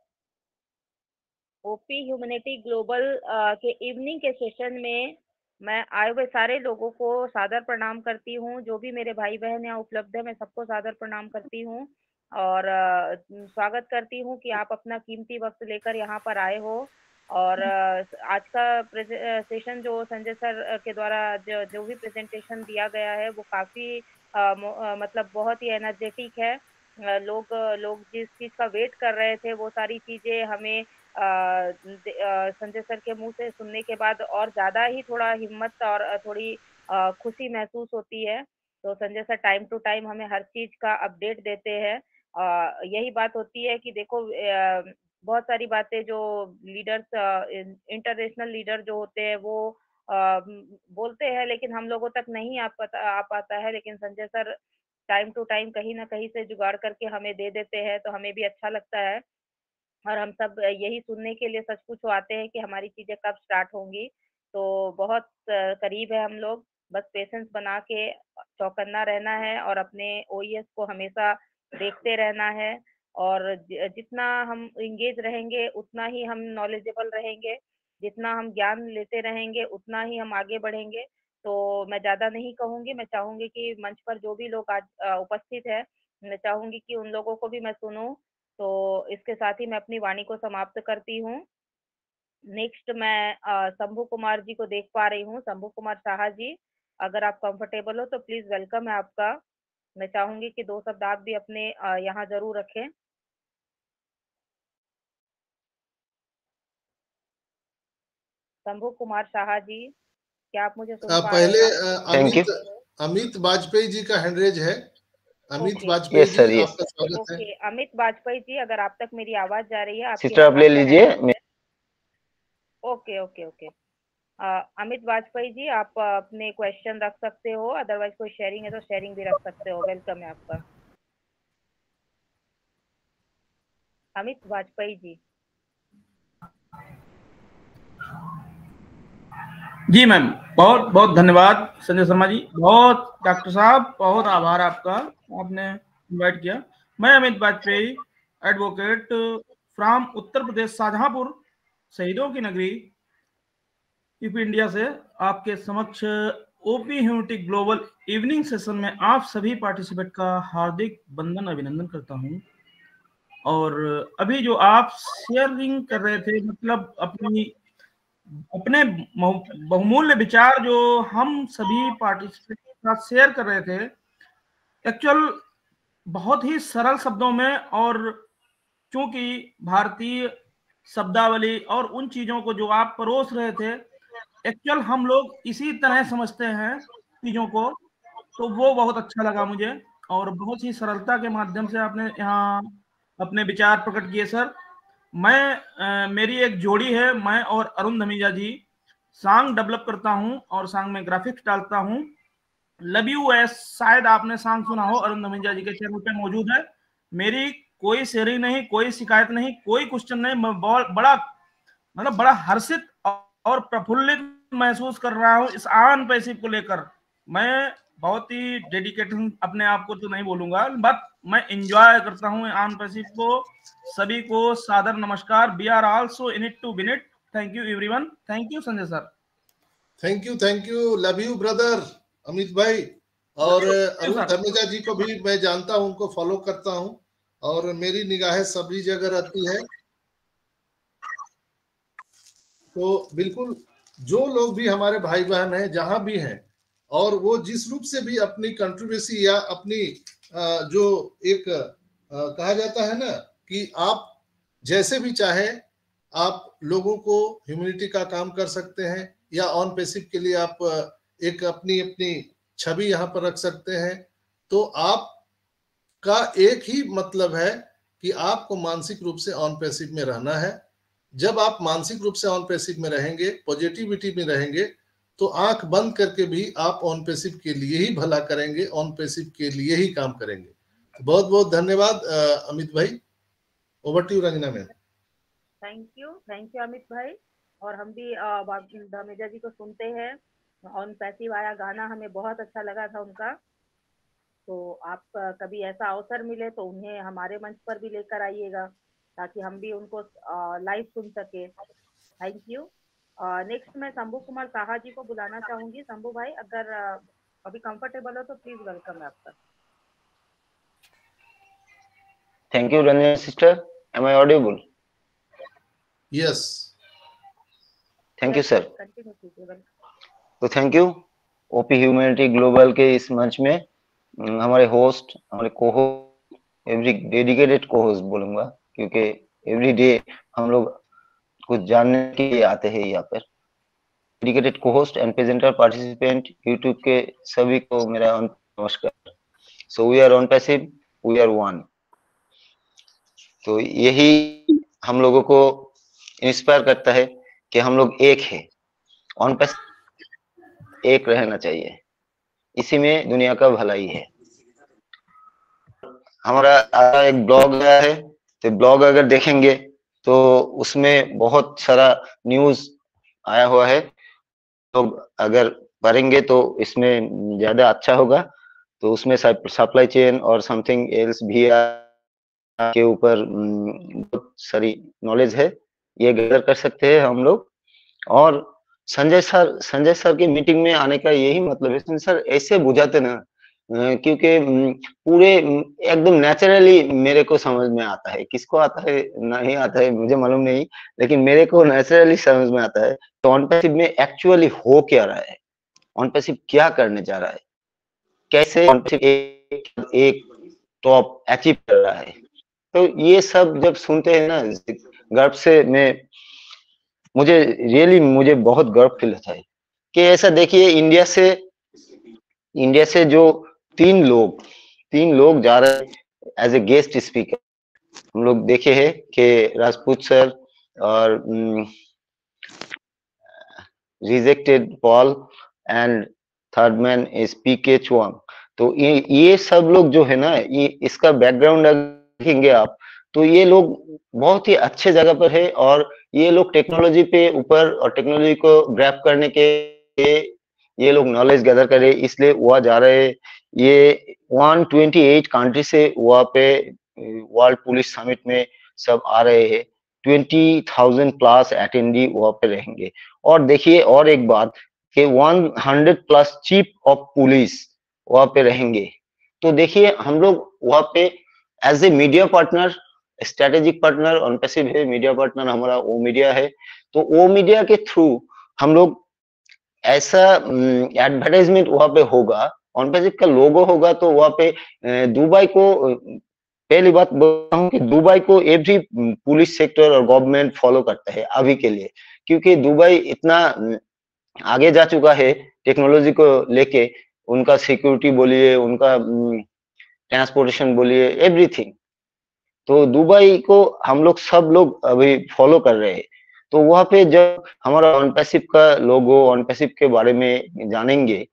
ओपी ह्यूमैनिटी ग्लोबल के इवनिंग के सेशन में मैं आए हुए सारे लोगों को सादर प्रणाम करती हूँ। जो भी मेरे भाई बहन यहाँ उपलब्ध है, मैं सबको सादर प्रणाम करती हूँ और स्वागत करती हूँ कि आप अपना कीमती वक्त लेकर यहाँ पर आए हो। और आज का सेशन जो संजय सर के द्वारा जो भी प्रेजेंटेशन दिया गया है वो काफ़ी मतलब बहुत ही एनर्जेटिक है। लोग लोग जिस चीज़ का वेट कर रहे थे वो सारी चीज़ें हमें संजय सर के मुंह से सुनने के बाद और ज़्यादा ही थोड़ा हिम्मत और थोड़ी खुशी महसूस होती है। तो Sanjay sir time to time हमें हर चीज़ का अपडेट देते हैं। यही बात होती है कि देखो बहुत सारी बातें जो लीडर्स इंटरनेशनल लीडर जो होते हैं वो बोलते हैं लेकिन हम लोगों तक नहीं आ पाता है, लेकिन Sanjay sir time to time कहीं न कहीं से जुगाड़ करके हमें दे देते हैं, तो हमें भी अच्छा लगता है। और हम सब यही सुनने के लिए सच पूछो आते हैं कि हमारी चीज़ें कब स्टार्ट होंगी। तो बहुत करीब है हम लोग, बस पेशेंस बना के चौकन्ना रहना है और अपने ओईएस को हमेशा देखते रहना है और जितना हम इंगेज रहेंगे उतना ही हम नॉलेजेबल रहेंगे, जितना हम ज्ञान लेते रहेंगे उतना ही हम आगे बढ़ेंगे। तो मैं ज़्यादा नहीं कहूँगी, मैं चाहूँगी कि मंच पर जो भी लोग आज उपस्थित है, मैं चाहूँगी कि उन लोगों को भी मैं सुनूँ। तो इसके साथ ही मैं अपनी वाणी को समाप्त करती हूँ। नेक्स्ट मैं शंभू कुमार जी को देख पा रही हूँ। शंभू कुमार साहा जी, अगर आप कंफर्टेबल हो तो प्लीज़ वेलकम है आपका। मैं चाहूँगी कि 2 शब्द आप भी अपने यहाँ ज़रूर रखें। शंभू कुमार साहा जी, क्या आप मुझे सुन पा रहे पहले हैं? Thank you. अमित वाजपेयी जी का हैंड रेज है। Amit okay, Vajpayee yes sir, जी, यस। आपका स्वागत है। ओके। अमित वाजपेयी जी, अगर आप तक मेरी आवाज़ जा रही है, आपके सिस्टर आप हाथ ले का लीजिए। हैंड रेज़ है। Okay, okay, okay. Amit Vajpayee ji, आप अपने क्वेश्चन रख सकते हो, अदरवाइज़ कोई शेयरिंग है तो शेयरिंग भी रख सकते हो। वेलकम है आपका। अमित वाजपेयी जी। जी मैम, बहुत बहुत धन्यवाद संजय शर्मा जी। बहुत डॉक्टर साहब, बहुत आभार आपका, आपने इनवाइट किया। मैं अमित वाजपेयी, एडवोकेट फ्रॉम उत्तर प्रदेश, शाहजहांपुर, शहीदों की नगरी, यूपी इंडिया से आपके समक्ष OP humanity global evening session में आप सभी पार्टिसिपेंट का हार्दिक वंदन अभिनंदन करता हूं। और अभी जो आप शेयरिंग कर रहे थे, मतलब अपने बहुमूल्य विचार जो हम सभी पार्टिसिपेंट के साथ शेयर कर रहे थे, एक्चुअल बहुत ही सरल शब्दों में, और चूंकि भारतीय शब्दावली और उन चीजों को जो आप परोस रहे थे, एक्चुअल हम लोग इसी तरह समझते हैं चीजों को, तो वो बहुत अच्छा लगा मुझे। और बहुत ही सरलता के माध्यम से आपने यहाँ अपने विचार प्रकट किए सर। मेरी एक जोड़ी है, मैं और अरुण धमीजा जी सॉन्ग डेवलप करता हूँ और सॉन्ग में ग्राफिक्स डालता हूँ। लव यू एस, शायद आपने सॉन्ग सुना हो, अरुण धमीजा जी के चैनल पे मौजूद है। मेरी कोई शेयरिंग नहीं, कोई शिकायत नहीं, कोई क्वेश्चन नहीं। मैं बहुत बड़ा हर्षित और प्रफुल्लित महसूस कर रहा हूँ इस ऑन पैसिव को लेकर। मैं बहुत ही डेडिकेटेड अपने आप को तो नहीं बोलूंगा, बट मैं एंजॉय करता हूँ ऑन पैसिव को। सभी को सादर नमस्कार। We are also in it to win it. Thank you everyone. Thank you Sanjay sir. Thank you, love you brother Amit भाई। और अरुण धमीजा जी को भी मैं जानता हूं, उनको फॉलो करता हूं और मेरी निगाहें सभी जगह रहती है। तो बिल्कुल जो लोग भी हमारे भाई बहन हैं जहां भी हैं, और वो जिस रूप से भी अपनी कंट्रीब्यूसी या अपनी जो एक कहा जाता है ना कि आप जैसे भी चाहे आप लोगों को ह्यूमैनिटी का काम कर सकते हैं, या ऑन पैसिव के लिए आप एक अपनी अपनी छवि यहाँ पर रख सकते हैं। तो आप का एक ही मतलब है कि आपको मानसिक रूप से ऑन पैसिव में रहना है। जब आप मानसिक रूप से ऑन पैसिव में रहेंगे, पॉजिटिविटी में रहेंगे, तो आंख बंद करके भी आप ऑन पैसिव के लिए ही भला करेंगे, ऑन पैसिव के लिए ही काम करेंगे। तो बहुत बहुत धन्यवाद अमित भाई। Over to you Ranjana ma'am. Thank you Amit भाई। और हम भी धमीजा जी को सुनते हैं। ऑन पैसिव आया गाना हमें बहुत अच्छा लगा था उनका। तो आप कभी ऐसा अवसर मिले तो उन्हें हमारे मंच पर भी लेकर आइएगा, ताकि हम भी उनको लाइव सुन सके। Thank you. नेक्स्ट मैं शंभू कुमार साहा जी को बुलाना चाहूंगी। शंभू भाई, अगर अभी कंफर्टेबल हो तो प्लीज वेलकम है आपका। Thank you Ranjana sister, am I audible? Yes. Thank you sir. Continue कीजिए। तो thank you OP humanity global के इस मंच में हमारे होस्ट, हमारे को एवरी डेडिकेटेड को होस्ट बोलूंगा, क्योंकि एवरी डे हम लोग कुछ जानने के लिए आते हैं यहाँ पर। डेडिकेटेड को host and presenter participant YouTube के सभी को मेरा नमस्कार। So we are on passive, we are one. तो यही हम लोगों को इंस्पायर करता है कि हम लोग एक है, ऑन पैसिव एक रहना चाहिए, इसी में दुनिया का भलाई है। हमारा एक ब्लॉग है, तो ब्लॉग अगर देखेंगे तो उसमें बहुत सारा न्यूज आया हुआ है, तो अगर पढ़ेंगे तो इसमें ज्यादा अच्छा होगा। तो उसमें सप्लाई चेन और समथिंग एल्स भी के ऊपर बहुत सारी नॉलेज है, ये गैदर कर सकते हैं हम लोग। और संजय सर की मीटिंग में आने का यही मतलब है, संजय सर ऐसे बुझाते ना, क्योंकि पूरे एकदम नेचुरली मेरे को समझ में आता है। किसको आता है नहीं आता है मुझे मालूम नहीं, लेकिन मेरे को नेचुरली समझ में आता है। तो ऑन पैसिव में एक्चुअली हो क्या रहा है, ऑन पैसिव क्या करने जा रहा है, कैसे ऑन पैसिव एक टॉप अचीव कर रहा है। तो ये सब जब सुनते हैं ना, गर्व से मुझे बहुत गर्व फील होता है कि ऐसा देखिए, इंडिया से जो तीन लोग जा रहे हैं एज ए गेस्ट स्पीकर। हम लोग देखे हैं कि राजपूत सर और rejected Paul and third man is PK Chuang. तो ये सब लोग जो है ना, ये इसका बैकग्राउंड देखेंगे आप, तो ये लोग बहुत ही अच्छे जगह पर है, और ये लोग टेक्नोलॉजी पे ऊपर और टेक्नोलॉजी को ग्रैब करने के ये लोग नॉलेज गैदर करे, इसलिए वहाँ जा रहे हैं। ये 128 कंट्री से वहाँ पे वर्ल्ड पुलिस समिट में सब आ रहे हैं। 20,000 प्लस अटेंडी वहाँ पे रहेंगे। और देखिए और एक बात कि 100 प्लस चीफ ऑफ पुलिस वहाँ पे रहेंगे। तो देखिए हम लोग वहाँ पे as a media partner, strategic partner on passive है, मीडिया पार्टनर हमारा ओ मीडिया है। तो ओ मीडिया के थ्रू हम लोग ऐसा एडवर्टाइजमेंट वहां पे होगा, ऑन पैसिव का लोगो होगा, तो वहां पे दुबई को पहली बात बोलता हूँ कि दुबई को एवरी पुलिस सेक्टर और गवर्नमेंट फॉलो करता है अभी के लिए, क्योंकि दुबई इतना आगे जा चुका है टेक्नोलॉजी को लेके। उनका सिक्योरिटी बोलिए, उनका ट्रांसपोर्टेशन बोलिए, एवरीथिंग। तो दुबई को हम लोग सब लोग अभी फॉलो कर रहे हैं। तो वहां पे जब हमारा ऑन पैसिव का लोगो, ऑन पैसिव के बारे में जानेंगे,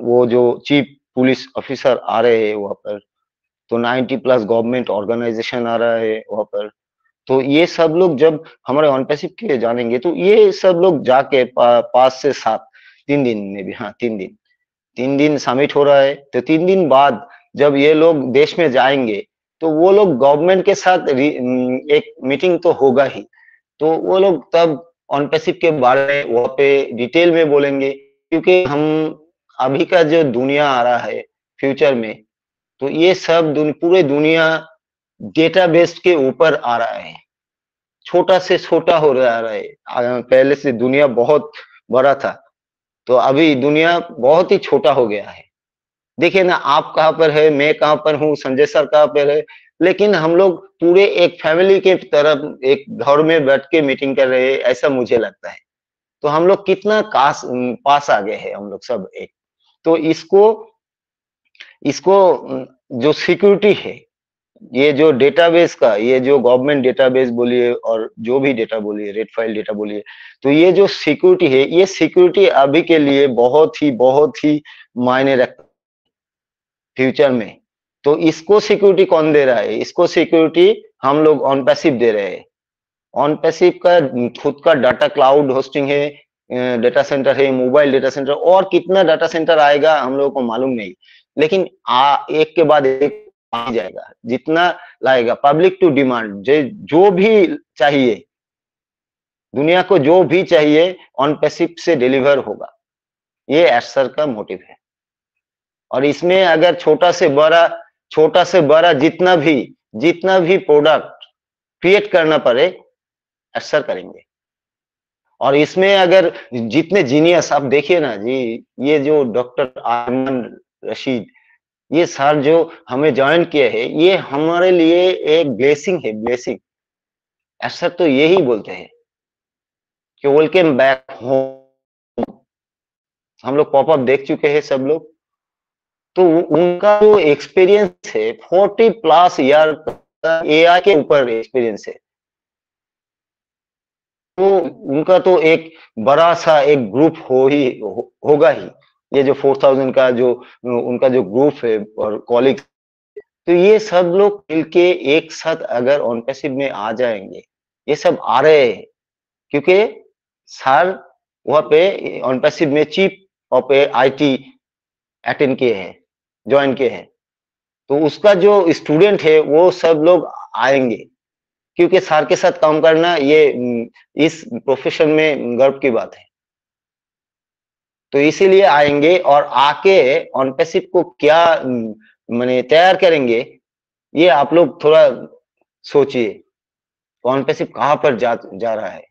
वो जो चीफ पुलिस ऑफिसर आ रहे हैं वहां पर, तो 90 प्लस गवर्नमेंट ऑर्गेनाइजेशन आ रहा है वहां पर। तो ये सब लोग जब हमारे ऑन पैसिव के जानेंगे, तो ये सब लोग जाके 5 से 7 3 दिन में भी, हाँ 3 दिन समिट हो रहा है। तो 3 दिन बाद जब ये लोग देश में जाएंगे, तो वो लोग गवर्नमेंट के साथ एक मीटिंग तो होगा ही। तो वो लोग तब ऑन पैसिव के बारे में वहाँ पे डिटेल में बोलेंगे, क्योंकि हम अभी का जो दुनिया आ रहा है फ्यूचर में, तो ये सब पूरे दुनिया डेटाबेस के ऊपर आ रहा है, छोटा से छोटा हो रहा है। पहले से दुनिया बहुत बड़ा था, तो अभी दुनिया बहुत ही छोटा हो गया है। देखिए ना, आप कहाँ पर है, मैं कहाँ पर हूँ, संजय सर कहाँ पर है, लेकिन हम लोग पूरे एक फैमिली के तरफ एक घर में बैठ के मीटिंग कर रहे हैं, ऐसा मुझे लगता है। तो हम लोग कितना पास आ गए हैं हम लोग सब एक। तो इसको जो सिक्योरिटी है, ये जो डेटाबेस का, ये जो गवर्नमेंट डेटाबेस बोलिए और जो भी डेटा बोलिए, रेड फाइल डेटा बोलिए, तो ये जो सिक्योरिटी है, ये सिक्योरिटी अभी के लिए बहुत ही मायने रखता है फ्यूचर में। तो इसको सिक्योरिटी कौन दे रहा है? इसको सिक्योरिटी हम लोग ऑन पैसिव दे रहे हैं। ऑन पैसिव का खुद का डाटा क्लाउड होस्टिंग है, डेटा सेंटर है, मोबाइल डेटा सेंटर, और कितना डाटा सेंटर आएगा हम लोगों को मालूम नहीं, लेकिन एक के बाद एक आ जाएगा, जितना लाएगा पब्लिक टू डिमांड। जो भी चाहिए, दुनिया को जो भी चाहिए ऑन पैसिव से डिलीवर होगा। ये एसर का मोटिव है। और इसमें अगर छोटा से बड़ा जितना भी प्रोडक्ट क्रिएट करना पड़े, एसर करेंगे। और इसमें अगर जितने जीनियस आप देखिए ना जी, ये जो डॉक्टर आयमन रशीद, ये सर जो हमें ज्वाइन किए हैं, ये हमारे लिए एक ब्लेसिंग है, ब्लेसिंग। ऐसा तो यही बोलते हैं कि वेलकम बैक होम। हम लोग पॉपअप देख चुके हैं सब लोग, तो उनका जो एक्सपीरियंस है 40 प्लस ईयर एआई के ऊपर एक्सपीरियंस है। तो उनका तो एक बड़ा सा एक ग्रुप होगा ही। ये जो 4000 का जो उनका जो ग्रुप है और कॉलीग, तो ये सब लोग मिलके एक साथ अगर ऑन पैसिव में आ जाएंगे, ये सब आ रहे हैं क्योंकि सर वहां पे ऑन पैसिव में चीफ ऑफ आईटी अटेंड किए हैं, ज्वाइन किए हैं। तो उसका जो स्टूडेंट है वो सब लोग आएंगे, क्योंकि सर के साथ काम करना ये इस प्रोफेशन में गर्व की बात है। तो इसीलिए आएंगे और आके ऑन पैसिव को क्या माने तैयार करेंगे, ये आप लोग थोड़ा सोचिए ऑन पैसिव कहां पर जा रहा है,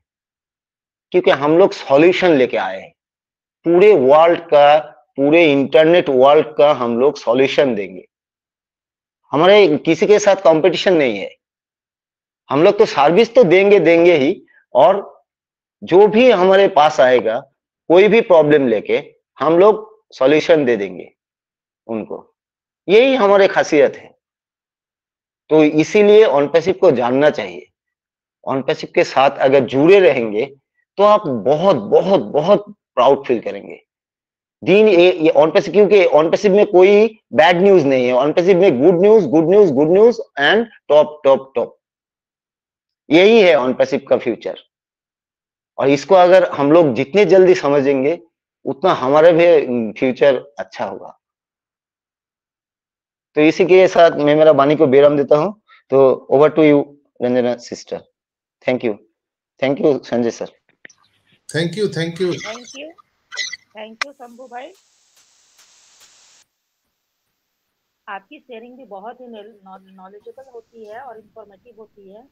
क्योंकि हम लोग सॉल्यूशन लेके आए हैं। पूरे वर्ल्ड का, पूरे इंटरनेट वर्ल्ड का हम लोग सॉल्यूशन देंगे। हमारे किसी के साथ कंपटीशन नहीं है, हम लोग तो सर्विस तो देंगे ही, और जो भी हमारे पास आएगा कोई भी प्रॉब्लम लेके हम लोग सॉल्यूशन दे देंगे उनको, यही हमारी खासियत है। तो इसीलिए ऑन पैसिव को जानना चाहिए। ऑन पैसिव के साथ अगर जुड़े रहेंगे तो आप बहुत बहुत बहुत प्राउड फील करेंगे। दिन ये ऑन पैसिव, क्योंकि ऑन पैसिव में कोई बैड न्यूज नहीं है, ऑन पैसिव में good news good news good news and top top top, यही है ऑन पैसिव का फ्यूचर। और इसको अगर हम लोग जितने जल्दी समझेंगे उतना हमारा भी फ्यूचर अच्छा होगा। तो इसी के साथ मैं मेरा वाणी को विराम देता हूं। तो over to you Ranjana sister. Thank you Sanjay sir. Thank you Shambhu भाई। आपकी शेयरिंग भी बहुत ही नॉलेजेबल होती है और इंफॉर्मेटिव होती है,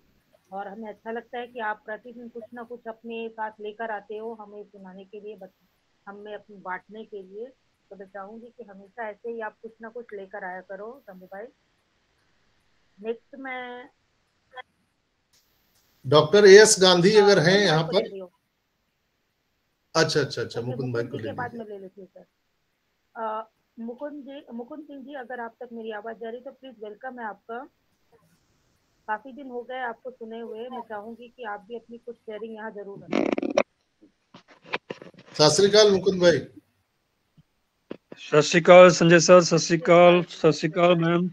और हमें अच्छा लगता है कि आप प्रतिदिन कुछ ना कुछ अपने साथ लेकर आते हो हमें सुनाने के लिए, हमें अपनी बांटने के लिए। तो मैं चाहूंगी कि हमेशा ऐसे ही आप कुछ ना कुछ लेकर आया करो शंभू भाई। नेक्स्ट में डॉक्टर एस गांधी अगर हैं यहाँ पर। अच्छा मुकुंद भाई को के बाद में ले लेती हूँ सर। मुकुंद सिंह जी, अगर आप तक मेरी आवाज जा रही तो प्लीज वेलकम है आपका। काफी दिन हो गए आपको सुने हुए, मैं चाहूंगी कि आप भी अपनी कुछ शेयरिंग यहाँ जरूर रखें। सत श्री अकाल मुकुंद भाई। सत श्री अकाल संजय सर। सत श्री अकाल मैम।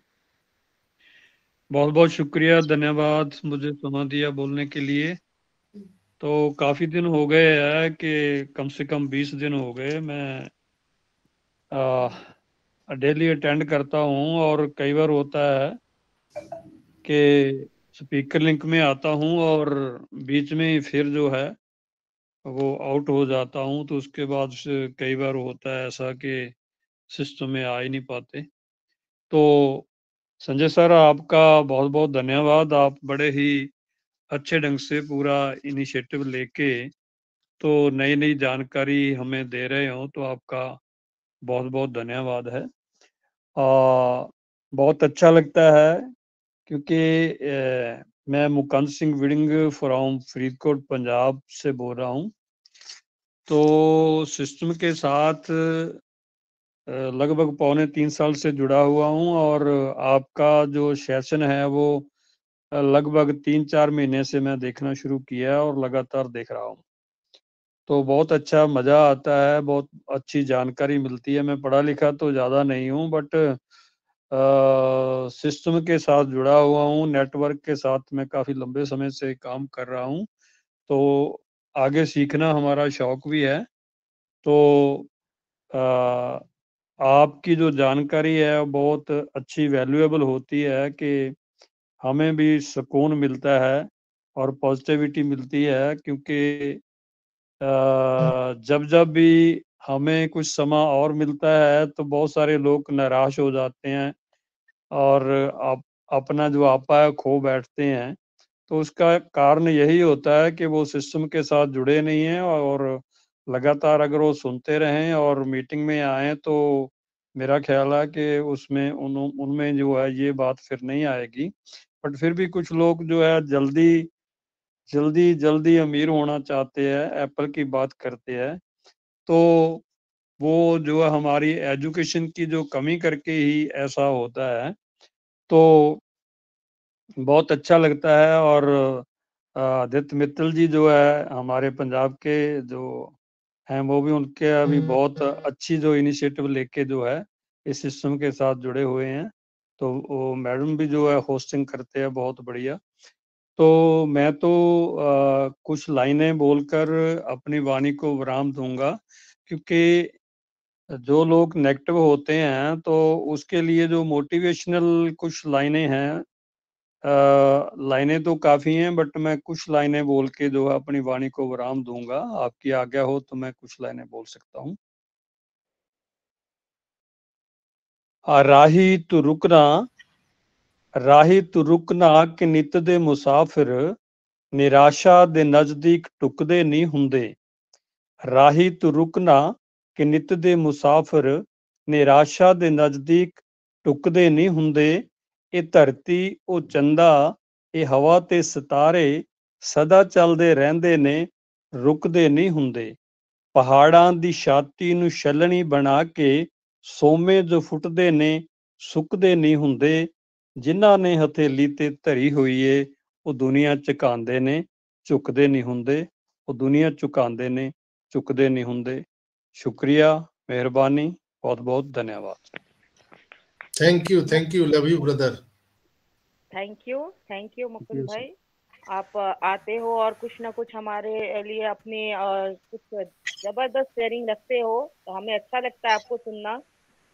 बहुत बहुत शुक्रिया, धन्यवाद मुझे समय दिया बोलने के लिए। तो काफी दिन हो गए है कि कम से कम 20 दिन हो गए मैं डेली अटेंड करता हूँ, और कई बार होता है कि स्पीकर लिंक में आता हूँ और बीच में ही फिर जो है वो आउट हो जाता हूँ। तो उसके बाद से कई बार होता है ऐसा कि सिस्टम में आ ही नहीं पाते। तो संजय सर, आपका बहुत बहुत धन्यवाद। आप बड़े ही अच्छे ढंग से पूरा इनिशिएटिव लेके तो नई नई जानकारी हमें दे रहे हो, तो आपका बहुत बहुत धन्यवाद है। बहुत अच्छा लगता है, क्योंकि मैं मुकुंद सिंह विडिंग फ्रॉम फरीदकोट पंजाब से बोल रहा हूँ। तो सिस्टम के साथ लगभग 3.25 साल से जुड़ा हुआ हूँ, और आपका जो सेशन है वो लगभग 3-4 महीने से मैं देखना शुरू किया और लगातार देख रहा हूँ। तो बहुत अच्छा मज़ा आता है, बहुत अच्छी जानकारी मिलती है। मैं पढ़ा लिखा तो ज़्यादा नहीं हूँ, बट सिस्टम के साथ जुड़ा हुआ हूँ, नेटवर्क के साथ मैं काफ़ी लंबे समय से काम कर रहा हूँ। तो आगे सीखना हमारा शौक भी है। तो आपकी जो जानकारी है बहुत अच्छी वैल्यूएबल होती है, कि हमें भी सुकून मिलता है और पॉजिटिविटी मिलती है, क्योंकि जब जब भी हमें कुछ समय और मिलता है तो बहुत सारे लोग निराश हो जाते हैं और अपना जो आपा है खो बैठते हैं। तो उसका कारण यही होता है कि वो सिस्टम के साथ जुड़े नहीं हैं, और लगातार अगर वो सुनते रहें और मीटिंग में आए तो मेरा ख्याल है कि उसमें उनमें जो है ये बात फिर नहीं आएगी। बट फिर भी कुछ लोग जो है जल्दी अमीर होना चाहते हैं, एप्पल की बात करते हैं। तो वो जो है हमारी एजुकेशन की जो कमी करके ही ऐसा होता है। तो बहुत अच्छा लगता है। और आदित्य मित्तल जी जो है हमारे पंजाब के जो हैं, वो भी उनके अभी बहुत अच्छी जो इनिशिएटिव लेके जो है इस सिस्टम के साथ जुड़े हुए हैं। तो वो मैडम भी जो है होस्टिंग करते हैं, बहुत बढ़िया। तो मैं तो कुछ लाइनें बोलकर अपनी वाणी को विराम दूंगा, क्योंकि जो लोग नेगेटिव होते हैं तो उसके लिए जो मोटिवेशनल कुछ लाइनें हैं, लाइनें तो काफी हैं, बट मैं कुछ लाइनें बोल के जो है अपनी वाणी को विराम दूंगा। आपकी आज्ञा हो तो मैं कुछ लाइनें बोल सकता हूँ। राही तू रुकना कि नित दे मुसाफिर, निराशा दे नजदीक टुकदे नहीं हुंदे। राही तू रुकना कि नित दे मुसाफिर, निराशा दे नजदीक टुकदे नहीं हुंदे। ਇਹ ਧਰਤੀ ਉਹ ਚੰਦਾ, ਇਹ ਹਵਾ ਤੇ ਸਿਤਾਰੇ ਸਦਾ ਚੱਲਦੇ ਰਹਿੰਦੇ ਨੇ, ਰੁਕਦੇ ਨਹੀਂ ਹੁੰਦੇ। ਪਹਾੜਾਂ ਦੀ ਛਾਤੀ ਨੂੰ ਛਲਣੀ ਬਣਾ ਕੇ ਸੋਮੇ ਜੋ ਫੁੱਟਦੇ ਨੇ, ਸੁੱਕਦੇ ਨਹੀਂ ਹੁੰਦੇ। ਜਿਨ੍ਹਾਂ ਨੇ ਹਥੇਲੀ ਤੇ ਧਰੀ ਹੋਈ ਏ ਉਹ ਦੁਨੀਆ ਝੁਕਾਉਂਦੇ ਨੇ, ਝੁਕਦੇ ਨਹੀਂ ਹੁੰਦੇ। ਉਹ ਦੁਨੀਆ ਝੁਕਾਉਂਦੇ ਨੇ, ਝੁਕਦੇ ਨਹੀਂ ਹੁੰਦੇ। शुक्रिया, मेहरबानी, बहुत बहुत धन्यवाद। Thank you, love you brother. Thank you Mukund भाई। आप आते हो और कुछ ना कुछ हमारे लिए अपनी कुछ जबरदस्त शेयरिंग रखते हो, तो हमें अच्छा लगता है आपको सुनना।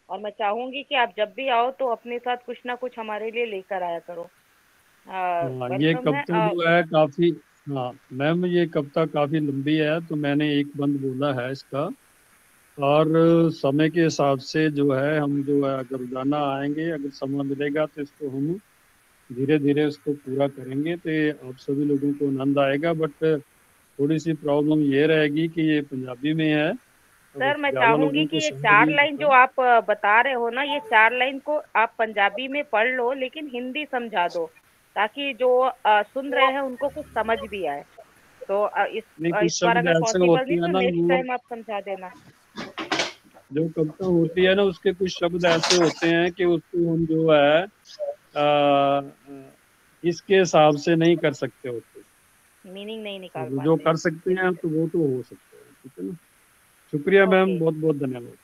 और मैं चाहूंगी कि आप जब भी आओ तो अपने साथ कुछ ना कुछ हमारे लिए लेकर आया करो। ये कविता जो है काफी, हाँ मैम, ये कविता काफी लंबी है, तो मैंने एक बंद बोला है इसका, और समय के हिसाब से जो है हम जो है अगर रोजाना आएंगे, अगर समय मिलेगा तो इसको हम धीरे धीरे इसको पूरा करेंगे, तो आप सभी लोगों को आनंद आएगा। बट थोड़ी सी प्रॉब्लम ये रहेगी कि ये पंजाबी में है। सर मैं चाहूंगी कि ये 4 लाइन जो आप बता रहे हो ना, ये 4 लाइन को आप पंजाबी में पढ़ लो, लेकिन हिंदी समझा दो, ताकि जो सुन रहे हैं उनको कुछ समझ भी आए। तो इस बार अगर पॉसिबल नहीं तो नेक्स्ट टाइम आप समझा देना। जो कविता होती है ना, उसके कुछ शब्द ऐसे होते हैं कि उसको हम जो है इसके हिसाब से नहीं कर सकते होते, मीनिंग नहीं निकाल पाते। जो कर सकते हैं तो वो तो हो सकता है। ठीक है ना, शुक्रिया मैम, बहुत बहुत धन्यवाद।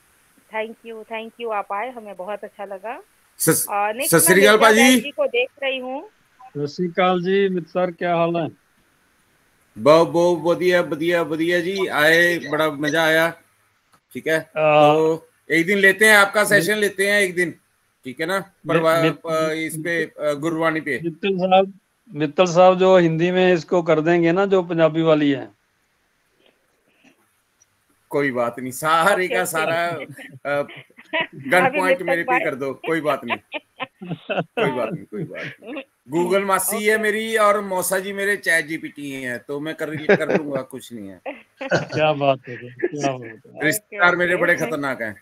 थैंक यू, आप आए, हमें बहुत अच्छा लगा। सत श्री अकाल पाजी को देख रही हूँ। सत श्री अकाल जी, मित्र सर क्या हाल है? बहुत बहुत बढ़िया जी, आए, बड़ा मजा आया। ठीक है, तो एक दिन लेते हैं आपका सेशन, लेते हैं एक दिन, ठीक है ना, इस पे गुरुवाणी पे। मित्तल साहब जो हिंदी में इसको कर देंगे ना, जो पंजाबी वाली है। कोई बात नहीं, सारे का सारा गन पॉइंट मेरे पे कर दो, कोई बात नहीं। गूगल मासी है मेरी और मौसा जी मेरे चैट जीपीटी हैं, तो मैं कर लूंगा, कुछ नहीं है। क्या बात है, रिश्तेदार मेरे बड़े खतरनाक हैं,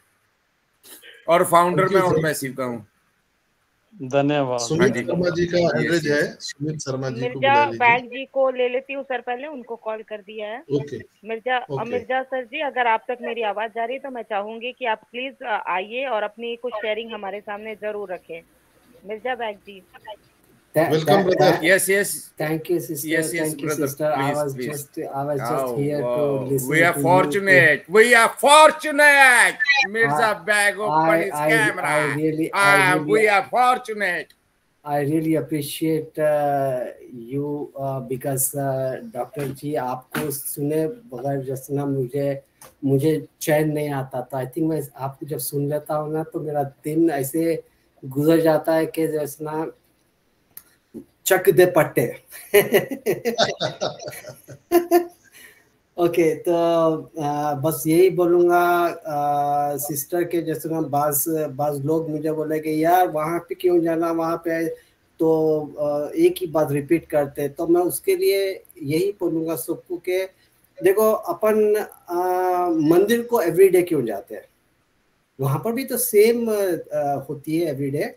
और फाउंडर मैं और मैसिव का हूँ। धन्यवाद। सुमित शर्मा जी का एड्रेस है, सुमित शर्मा जी को बुला लीजिए। बैंक जी को ले लेती हूँ सर, पहले उनको कॉल कर दिया है। ओके। मिर्जा सर जी, अगर आप तक मेरी आवाज जा रही है तो मैं चाहूंगी कि आप प्लीज आइए और अपनी कुछ शेयरिंग हमारे सामने जरूर रखें। Mirza bank ji. Welcome, brother. Yes. Thank you, sister. Yes, Thank you, brother. sister. Please, I was please. just here to listen. We are fortunate. We are fortunate. Mirza Bag open his camera. We are fortunate. I really appreciate you because doctor ji आपको सुने बगैर जैसे ना मुझे चैन नहीं आता था। आई थिंक मैं आपको जब सुन लेता हूँ ना तो मेरा दिन ऐसे गुजर जाता है कि जैसे ना चक दे पट्टे। ओके, तो बस यही बोलूँगा सिस्टर के जैसे ना बाज लोग मुझे बोले कि यार वहाँ पे क्यों जाना, वहाँ पे तो एक ही बात रिपीट करते, तो मैं उसके लिए यही बोलूँगा सबको कि देखो अपन मंदिर को एवरीडे क्यों जाते हैं, वहाँ पर भी तो सेम होती है एवरीडे।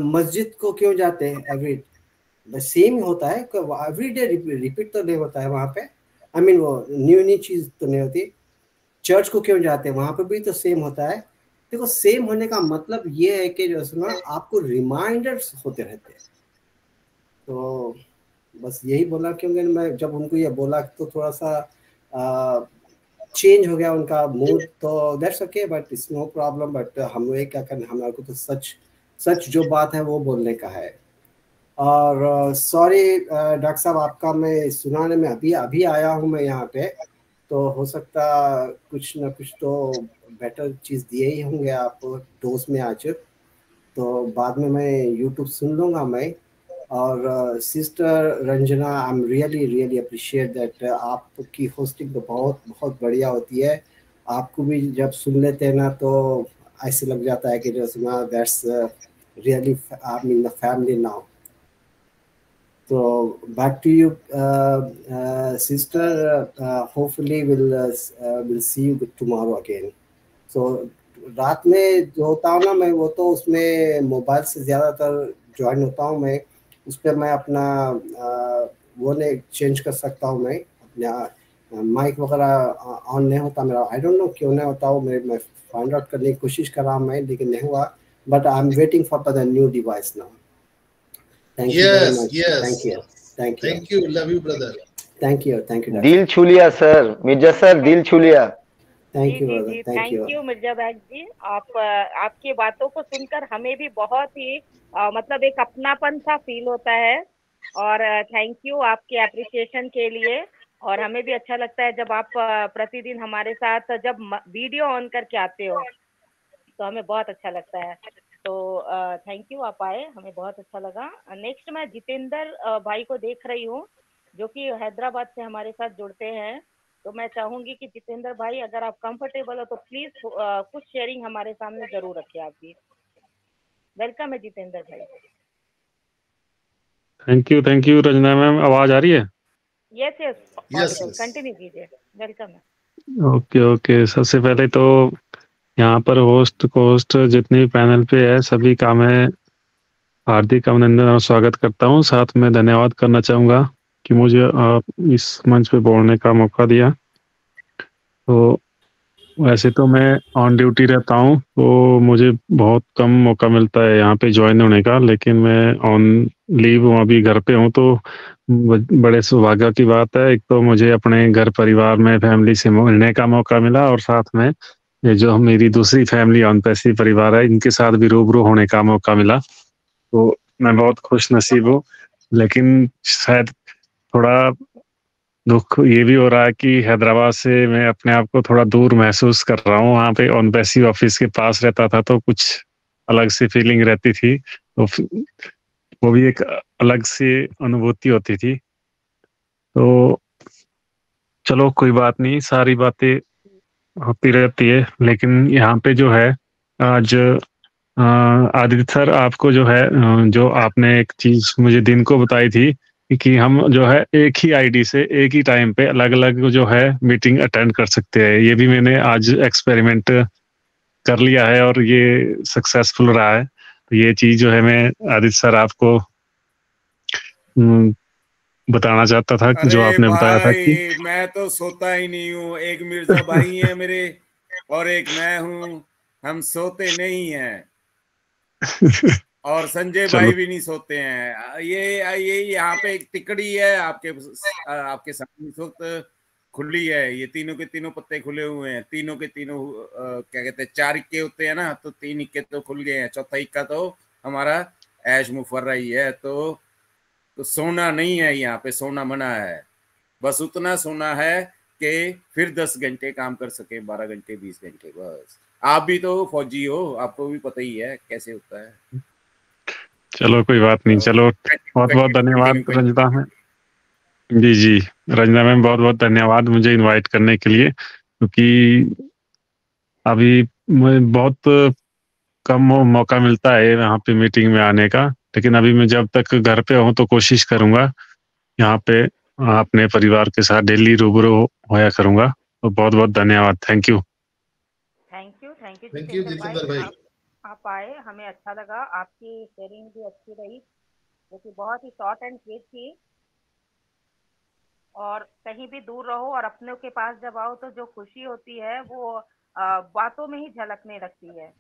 मस्जिद को क्यों जाते हैं एवरीडे, सेम ही होता है, एवरीडे रिपीट तो नहीं होता है वहाँ पे। आई मीन वो न्यू चीज़ तो नहीं होती। चर्च को क्यों जाते हैं, वहाँ पे भी तो सेम होता है। देखो सेम होने का मतलब ये है कि जो सुना आपको रिमाइंडर्स होते रहते हैं। तो बस यही बोला, क्योंकि मैं जब उनको ये बोला तो थोड़ा सा चेंज हो गया उनका मूड, तो that's okay, but it's no problem. But हम लोग क्या करना, हमारे को तो सच जो बात है वो बोलने का है। और सॉरी डॉक्टर साहब, आपका मैं सुनाने में अभी आया हूँ मैं यहाँ पे, तो हो सकता कुछ ना कुछ तो बेटर चीज़ दिए ही होंगे आप डोज में आज। तो बाद में मैं यूट्यूब सुन लूँगा मैं। और sister Ranjana, I am really really appreciate that आपकी होस्टिंग तो बहुत बहुत बढ़िया होती है। आपको भी जब सुन लेते हैं ना तो ऐसे लग जाता है कि जैसे that's really I mean the family now. So back to you, sister. Hopefully we'll see you tomorrow again. So रात में जो होता हूँ ना मैं, वो तो उसमें मोबाइल से ज़्यादातर ज्वाइन होता हूँ मैं। उस पर मैं अपना वो नहीं चेंज कर सकता हूँ मैं, अपना माइक वगैरह ऑन नहीं होता मेरा। आई डोंट नो क्यों नहीं होता वो, मैं फाइंड आउट करने की कोशिश कर रहा हूँ मैं, लेकिन नहीं हुआ। But I am waiting for the new device now. Thank you very much. Yes. Thank you. Thank you. Thank you. Love you, brother. Thank you. Thank you. दिल छू लिया सर, मिर्जा सर दिल छू लिया। Thank जी you, जी brother. जी, Thank you. Thank you Mirza भाई जी। आपकी बातों को सुनकर हमें भी बहुत ही मतलब एक अपनापन सा फील होता है। और थैंक यू आपके अप्रिसिएशन के लिए। और हमें भी अच्छा लगता है जब आप प्रतिदिन हमारे साथ जब वीडियो ऑन करके आते हो, तो हमें बहुत अच्छा लगता है। तो थैंक यू, आप आए, हमें बहुत अच्छा लगा। नेक्स्ट मैं जितेंद्र भाई को देख रही हूँ, जो कि हैदराबाद से हमारे साथ जुड़ते हैं। तो मैं चाहूंगी कि जितेंद्र भाई, अगर आप कंफर्टेबल हो तो प्लीज कुछ शेयरिंग हमारे सामने जरूर रखिए आप भी। वेलकम है जितेंद्र भाई। Thank you Ranjana ma'am. आवाज आ रही है? Yes yes, Yes. कंटिन्यू कीजिए। वेलकम है। ओके। सबसे पहले तो यहाँ पर होस्ट कोस्ट जितने भी पैनल पे है सभी का मैं हार्दिक अभिनंदन और स्वागत करता हूँ। साथ में धन्यवाद करना चाहूँगा कि मुझे इस मंच पे बोलने का मौका दिया। तो वैसे तो मैं ऑन ड्यूटी रहता हूँ, तो मुझे बहुत कम मौका मिलता है यहाँ पे ज्वाइन होने का, लेकिन मैं ऑन लीव हूँ, अभी घर पे हूँ। तो बड़े सौभाग्य की बात है, एक तो मुझे अपने घर परिवार में फैमिली से मिलने का मौका मिला, और साथ में ये जो मेरी दूसरी फैमिली ऑन पैसिव परिवार है, इनके साथ भी रूबरू होने का मौका मिला। तो मैं बहुत खुश नसीब हूँ। लेकिन शायद थोड़ा दुख ये भी हो रहा है कि हैदराबाद से मैं अपने आप को थोड़ा दूर महसूस कर रहा हूँ। वहाँ पे ऑन पैसिव ऑफिस के पास रहता था तो कुछ अलग सी फीलिंग रहती थी, तो वो भी एक अलग सी अनुभूति होती थी। तो चलो कोई बात नहीं, सारी बातें होती रहती है। लेकिन यहाँ पे जो है आज आदित्य सर, आपको जो है जो आपने एक चीज मुझे दिन को बताई थी कि हम जो है एक ही आईडी से एक ही टाइम पे अलग अलग जो है मीटिंग अटेंड कर सकते हैं। ये भी मैंने आज एक्सपेरिमेंट कर लिया है और ये सक्सेसफुल रहा है। तो ये चीज जो है मैं आदित्य सर आपको बताना चाहता था, जो आपने बताया था कि मैं तो सोता ही नहीं हूँ। एक मिर्जा भाई है मेरे और एक मैं हूँ, हम सोते नहीं हैं। और संजय भाई भी नहीं सोते हैं। ये यहाँ पे एक तिकड़ी है आपके सामने इस वक्त खुली है। ये तीनों के तीनों पत्ते खुले हुए हैं। तीनों के तीनों क्या कहते हैं, 4 इक्के होते हैं ना, तो 3 इक्के तो खुल गए हैं, चौथा इक्का तो हमारा ऐश मुफर्रा ही है। तो सोना नहीं है यहाँ पे, सोना मना है। बस उतना सोना है कि फिर 10 घंटे काम कर सके, 12 घंटे 20 घंटे बस। आप भी तो फौजी हो, आपको भी पता ही है कैसे होता है। चलो कोई बात नहीं। चलो बहुत बहुत धन्यवाद रंजना मैम। जी रंजना मैम, बहुत बहुत धन्यवाद मुझे इनवाइट करने के लिए, क्योंकि अभी बहुत कम मौका मिलता है यहाँ पे मीटिंग में आने का। लेकिन अभी मैं जब तक घर पे हूँ तो कोशिश करूंगा यहाँ पे अपने परिवार के साथ डेली रूबरू होया करूंगा। तो बहुत बहुत धन्यवाद। थैंक यू जितेंद्र भाई। आप आए, हमें अच्छा लगा। आपकी शेयरिंग भी अच्छी रही, जो कि बहुत ही शॉर्ट एंड स्वीट थी। और कहीं भी दूर रहो और अपनों के पास जब आओ तो जो खुशी होती है वो बातों में ही झलकने लगती है।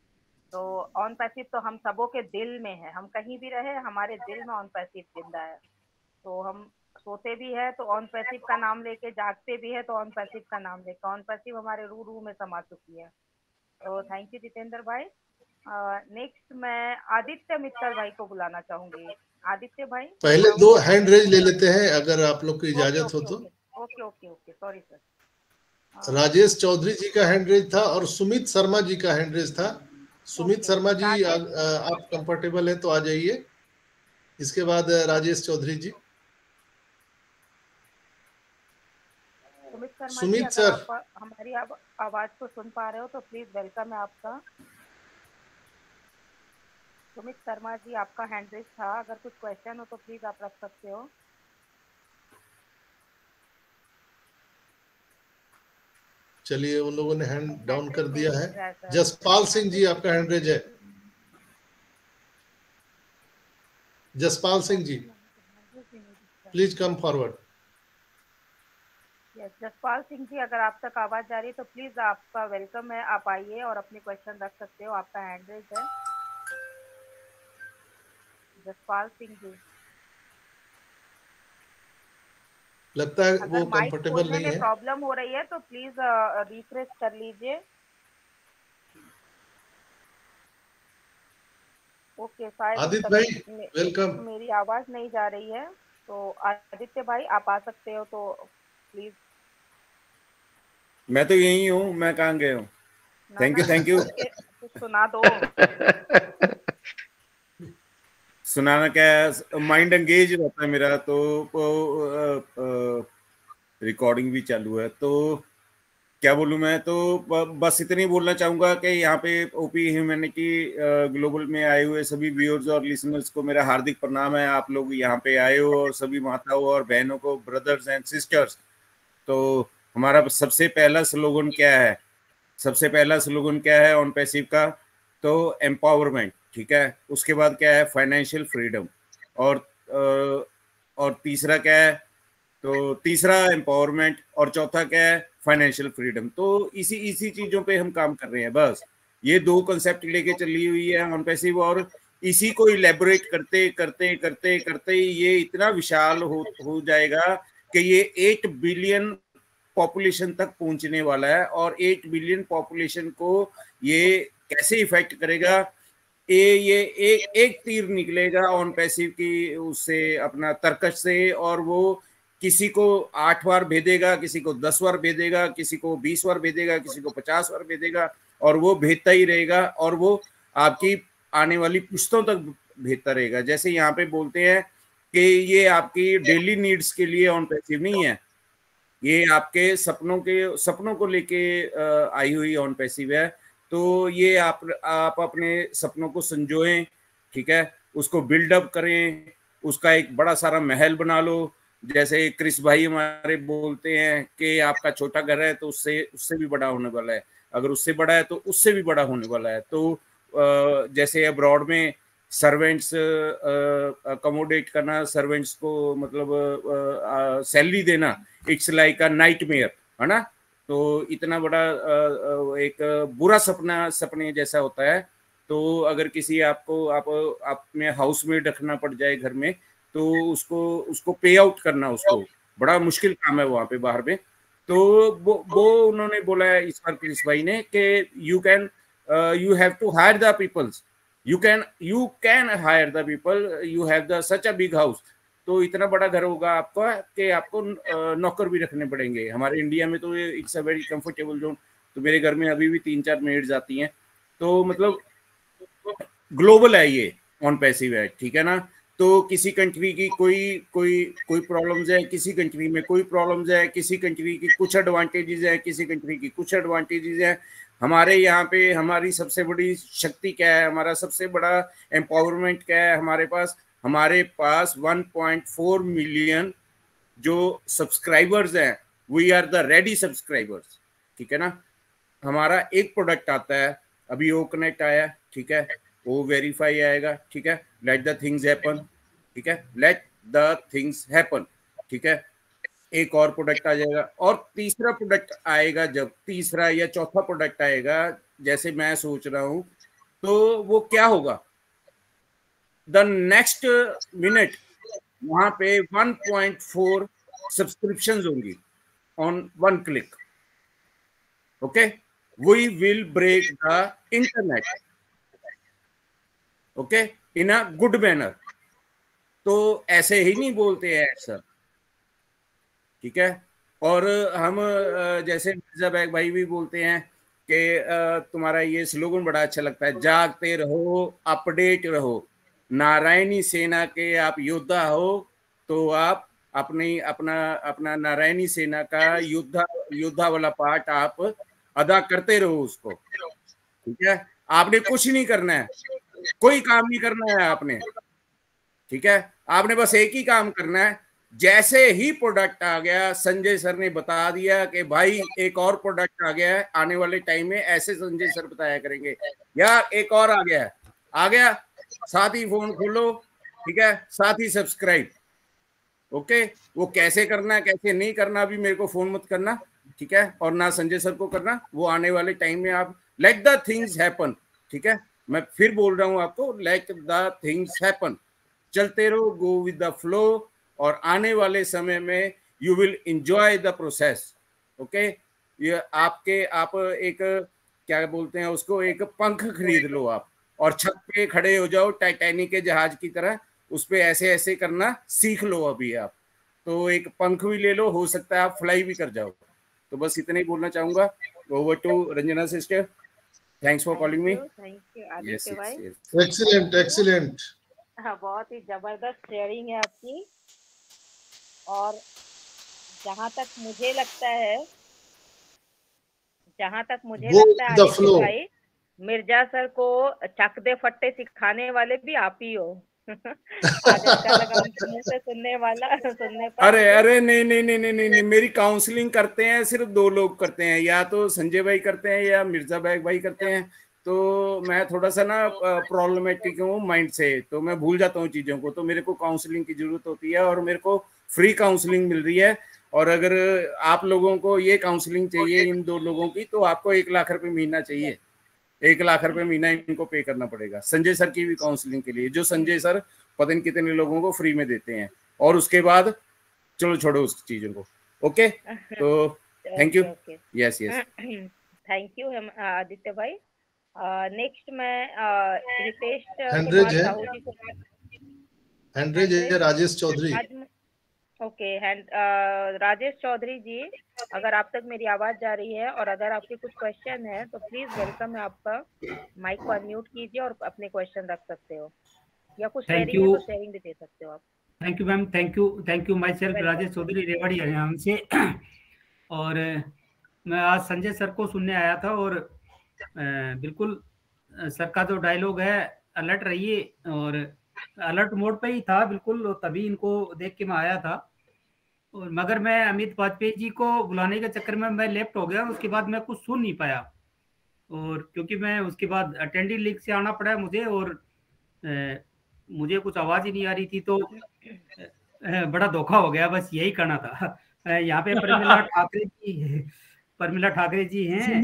तो ऑन पैसिव तो हम सबों के दिल में है। हम कहीं भी रहे, हमारे दिल में ऑन पैसिव जिंदा है। तो हम सोते भी है तो ऑन पैसिव का नाम लेके, जागते भी है तो ऑन पैसिव का नाम लेके। ऑन पैसिव हमारे रूह में समा चुकी है। तो थैंक यू जितेंद्र भाई। नेक्स्ट मैं आदित्य मित्तल भाई को बुलाना चाहूंगी। आदित्य भाई, पहले 2 हैंड रेज ले लेते हैं, अगर आप लोग की इजाजत हो तो। Okay, sorry sir. Rajesh Chaudhary ji का हैंड रेज था और सुमित शर्मा जी का हैंड रेज था। सुमित शर्मा जी आप कंफर्टेबल हैं तो आ जाइए। इसके बाद राजेश चौधरी जी। सुमित शर्मा जी, सुमित अगर सर। आप हमारी आवाज को सुन पा रहे हो तो प्लीज वेलकम है आपका। सुमित शर्मा जी, आपका हैंड रेज था, अगर कुछ क्वेश्चन हो तो प्लीज आप रख सकते हो। चलिए, उन लोगों ने हैंड डाउन कर दिया है। जसपाल सिंह जी, आपका हैंड रेज है। Jaspal Singh ji, please come forward. Yes, Jaspal Singh ji, अगर आप तक आवाज जा रही है तो प्लीज आपका वेलकम है, आप आइए और अपने क्वेश्चन रख सकते हो, आपका हैंड रेज है। जसपाल सिंह जी, लगता है वो अगर माइक कंफर्टेबल खोलने नहीं में है। प्रॉब्लम हो रही है तो प्लीज रिफ्रेश कर लीजिए। ओके, शायद आदित्य भाई, वेलकम। मेरी आवाज नहीं जा रही है, तो आदित्य भाई आप आ सकते हो तो प्लीज। मैं तो यही हूँ, मैं कहाँ गए हूँ? Thank you. कुछ सुना दो। सुनाना क्या है, माइंड एंगेज रहता है मेरा, तो रिकॉर्डिंग भी चालू है, तो क्या बोलूं मैं, तो बस इतनी बोलना चाहूंगा कि यहाँ पे ओपी ह्यूमैनिटी ग्लोबल में आए हुए सभी व्यूअर्स और लिसनर्स को मेरा हार्दिक प्रणाम है। आप लोग यहाँ पे आए हो, और सभी माताओं और बहनों को, ब्रदर्स एंड सिस्टर्स। तो हमारा सबसे पहला स्लोगन क्या है? सबसे पहला स्लोगन क्या है ऑन पैसिव का? तो एम्पावरमेंट, ठीक है। उसके बाद क्या है? Financial freedom. और तीसरा क्या है? तो तीसरा एम्पावरमेंट, और चौथा क्या है? Financial freedom. तो इसी चीजों पे हम काम कर रहे हैं, बस ये दो कंसेप्ट लेके चली हुई है ऑन पैसिव, और इसी को इलेबोरेट करते करते करते करते ये इतना विशाल हो जाएगा कि ये 8 बिलियन पॉपुलेशन तक पहुंचने वाला है। और 8 बिलियन पॉपुलेशन को ये कैसे इफेक्ट करेगा? ये एक तीर निकलेगा ऑन पैसिव की उससे, अपना तर्कश से, और वो किसी को 8 बार भेदेगा, किसी को 10 बार भेदेगा, किसी को 20 बार भेदेगा, किसी को 50 बार भेदेगा, और वो भेजता ही रहेगा, और वो आपकी आने वाली पुश्तों तक भेजता रहेगा। जैसे यहाँ पे बोलते हैं कि ये आपकी डेली नीड्स के लिए ऑन पैसिव नहीं है, ये आपके सपनों को लेके आई हुई ऑन पैसिव है। तो ये आप अपने सपनों को संजोएं, ठीक है, उसको बिल्डअप करें, उसका एक बड़ा सारा महल बना लो। जैसे क्रिस भाई हमारे बोलते हैं कि आपका छोटा घर है तो उससे भी बड़ा होने वाला है, अगर उससे बड़ा है तो उससे भी बड़ा होने वाला है। तो जैसे अब्रॉड में सर्वेंट्स अकोमोडेट करना, सर्वेंट्स को मतलब सैलरी देना, इट्स लाइक अ नाइटमेयर, है ना। तो इतना बड़ा एक बुरा सपने जैसा होता है। तो अगर किसी आपको आप में हाउसमेट रखना पड़ जाए घर में, तो उसको पे आउट करना, उसको बड़ा मुश्किल काम है वहां पे बाहर में। तो वो उन्होंने बोला है इस बार पुलिस भाई ने कि you have to hire the peoples, you can hire the people, you have the such a big house। तो इतना बड़ा घर होगा आपका कि आपको नौकर भी रखने पड़ेंगे। हमारे इंडिया में तो it's a very comfortable zone. तो मेरे घर में अभी भी 3-4 मेड्स आती हैं। तो मतलब ग्लोबल है ये, ऑन पैसिव है, ठीक है ना। तो किसी कंट्री की कोई प्रॉब्लम्स है, किसी कंट्री में कोई प्रॉब्लम्स है, किसी कंट्री की कुछ एडवांटेजेस है, किसी कंट्री की कुछ एडवांटेजेस है। हमारे यहाँ पे हमारी सबसे बड़ी शक्ति क्या है, हमारा सबसे बड़ा एम्पावरमेंट क्या है? हमारे पास 1.4 मिलियन जो सब्सक्राइबर्स हैं, we are the ready subscribers, ठीक है ना। हमारा एक प्रोडक्ट आता है, अभी वो कनेक्ट आया, ठीक है, वो वेरीफाई आएगा, ठीक है, लेट द थिंग्स हैपन, ठीक है, लेट द थिंग्स हैपन, ठीक है। एक और प्रोडक्ट आ जाएगा, और तीसरा प्रोडक्ट आएगा, जब तीसरा या चौथा प्रोडक्ट आएगा, जैसे मैं सोच रहा हूं, तो वो क्या होगा? द नेक्स्ट मिनट वहां पे 1.4 सब्सक्रिप्शंस होंगी on 1 click. Okay, we will break the internet, okay, in a good manner. तो ऐसे ही नहीं बोलते हैं सर, ठीक है। और हम जैसे मिर्जा बैग भाई भी बोलते हैं कि तुम्हारा ये स्लोगन बड़ा अच्छा लगता है, जागते रहो, अपडेट रहो, नारायणी सेना के आप योद्धा हो, तो आप अपना नारायणी सेना का योद्धा वाला पार्ट आप अदा करते रहो उसको, ठीक है। आपने कुछ नहीं करना है, कोई काम नहीं करना है आपने, ठीक है। आपने बस एक ही काम करना है, जैसे ही प्रोडक्ट आ गया, संजय सर ने बता दिया कि भाई एक और प्रोडक्ट आ गया है, आने वाले टाइम में ऐसे संजय सर बताया करेंगे, यार एक और आ गया है, आ गया, साथ ही फोन खोलो, ठीक है, साथ ही सब्सक्राइब, ओके। वो कैसे करना है कैसे नहीं करना अभी मेरे को फोन मत करना, ठीक है, और ना संजय सर को करना, वो आने वाले टाइम में आप लेट द थिंग्स हैपन, ठीक है। मैं फिर बोल रहा हूं आपको, लेट द थिंग्स हैपन, चलते रहो, गो विद द फ्लो, और आने वाले समय में you will enjoy the process, okay. ये आप एक क्या बोलते हैं उसको, एक पंख खरीद लो आप और छत पे खड़े हो जाओ टाइटैनिक के जहाज की तरह, उस पे ऐसे ऐसे करना सीख लो अभी आप, तो एक पंख भी ले लो, हो सकता है आप फ्लाई भी कर जाओ। तो बस इतना ही बोलना चाहूंगा। Over to Ranjana sister, thanks for calling me. Thank you Aditya भाई, एक्सीलेंट एक्सीलेंट। हाँ, बहुत ही जबरदस्त शेयरिंग है आपकी। और जहाँ तक मुझे लगता है आदित्य भाई, मिर्जा सर को चक दे फट्टे सिखाने वाले भी आप ही हो। आज अच्छा लगा उनसे सुनने पर। अरे नहीं, मेरी काउंसलिंग करते हैं सिर्फ 2 लोग करते हैं, या तो संजय भाई करते हैं या मिर्जा बैग भाई करते हैं। तो मैं थोड़ा सा ना प्रॉब्लमेटिक हूँ माइंड से, तो मैं भूल जाता हूँ चीजों को, तो मेरे को काउंसलिंग की जरूरत होती है, और मेरे को फ्री काउंसलिंग मिल रही है। और अगर आप लोगों को ये काउंसलिंग चाहिए इन 2 लोगों की, तो आपको 1 लाख रुपए महीना चाहिए, 1 लाख रुपए महीना इनको पे करना पड़ेगा संजय सर की भी काउंसलिंग के लिए, जो संजय सर पता नहीं कितने लोगों को फ्री में देते हैं। और उसके बाद चलो छोड़ो उस चीजों को, ओके। तो thank you, yes thank you Aditya भाई। नेक्स्ट मैं रितेश हैंड्रेज है, साहू जी को, हैंड्रेज है राजेश चौधरी। ओके, राजेश चौधरी जी, अगर आप तक मेरी आवाज जा रही है और अगर आपके कुछ क्वेश्चन है तो प्लीज वेलकम है आपका, माइक को अनम्यूट कीजिए और अपने क्वेश्चन रख सकते हो, या कुछ शेयरिंग है तो शेयरिंग भी दे सकते हो आप। Thank you ma'am, thank you myself Rajesh Chaudhary, Rewari Haryana से। और मैं आज संजय सर को सुनने आया था, और बिल्कुल सर का जो डायलॉग है, अलर्ट रहिए, और अलर्ट मोड पे ही था बिल्कुल, तभी इनको देख के मैं आया था। और मगर मैं अमित वाजपेयी जी को बुलाने के चक्कर में मैं लेफ्ट हो गया, उसके बाद मैं कुछ सुन नहीं पाया, और क्योंकि मैं उसके बाद अटेंडिंग लिंक से आना पड़ा मुझे, और मुझे कुछ आवाज ही नहीं आ रही थी, तो बड़ा धोखा हो गया, बस यही कहना था। यहाँ पे प्रमिला ठाकरे जी हैं।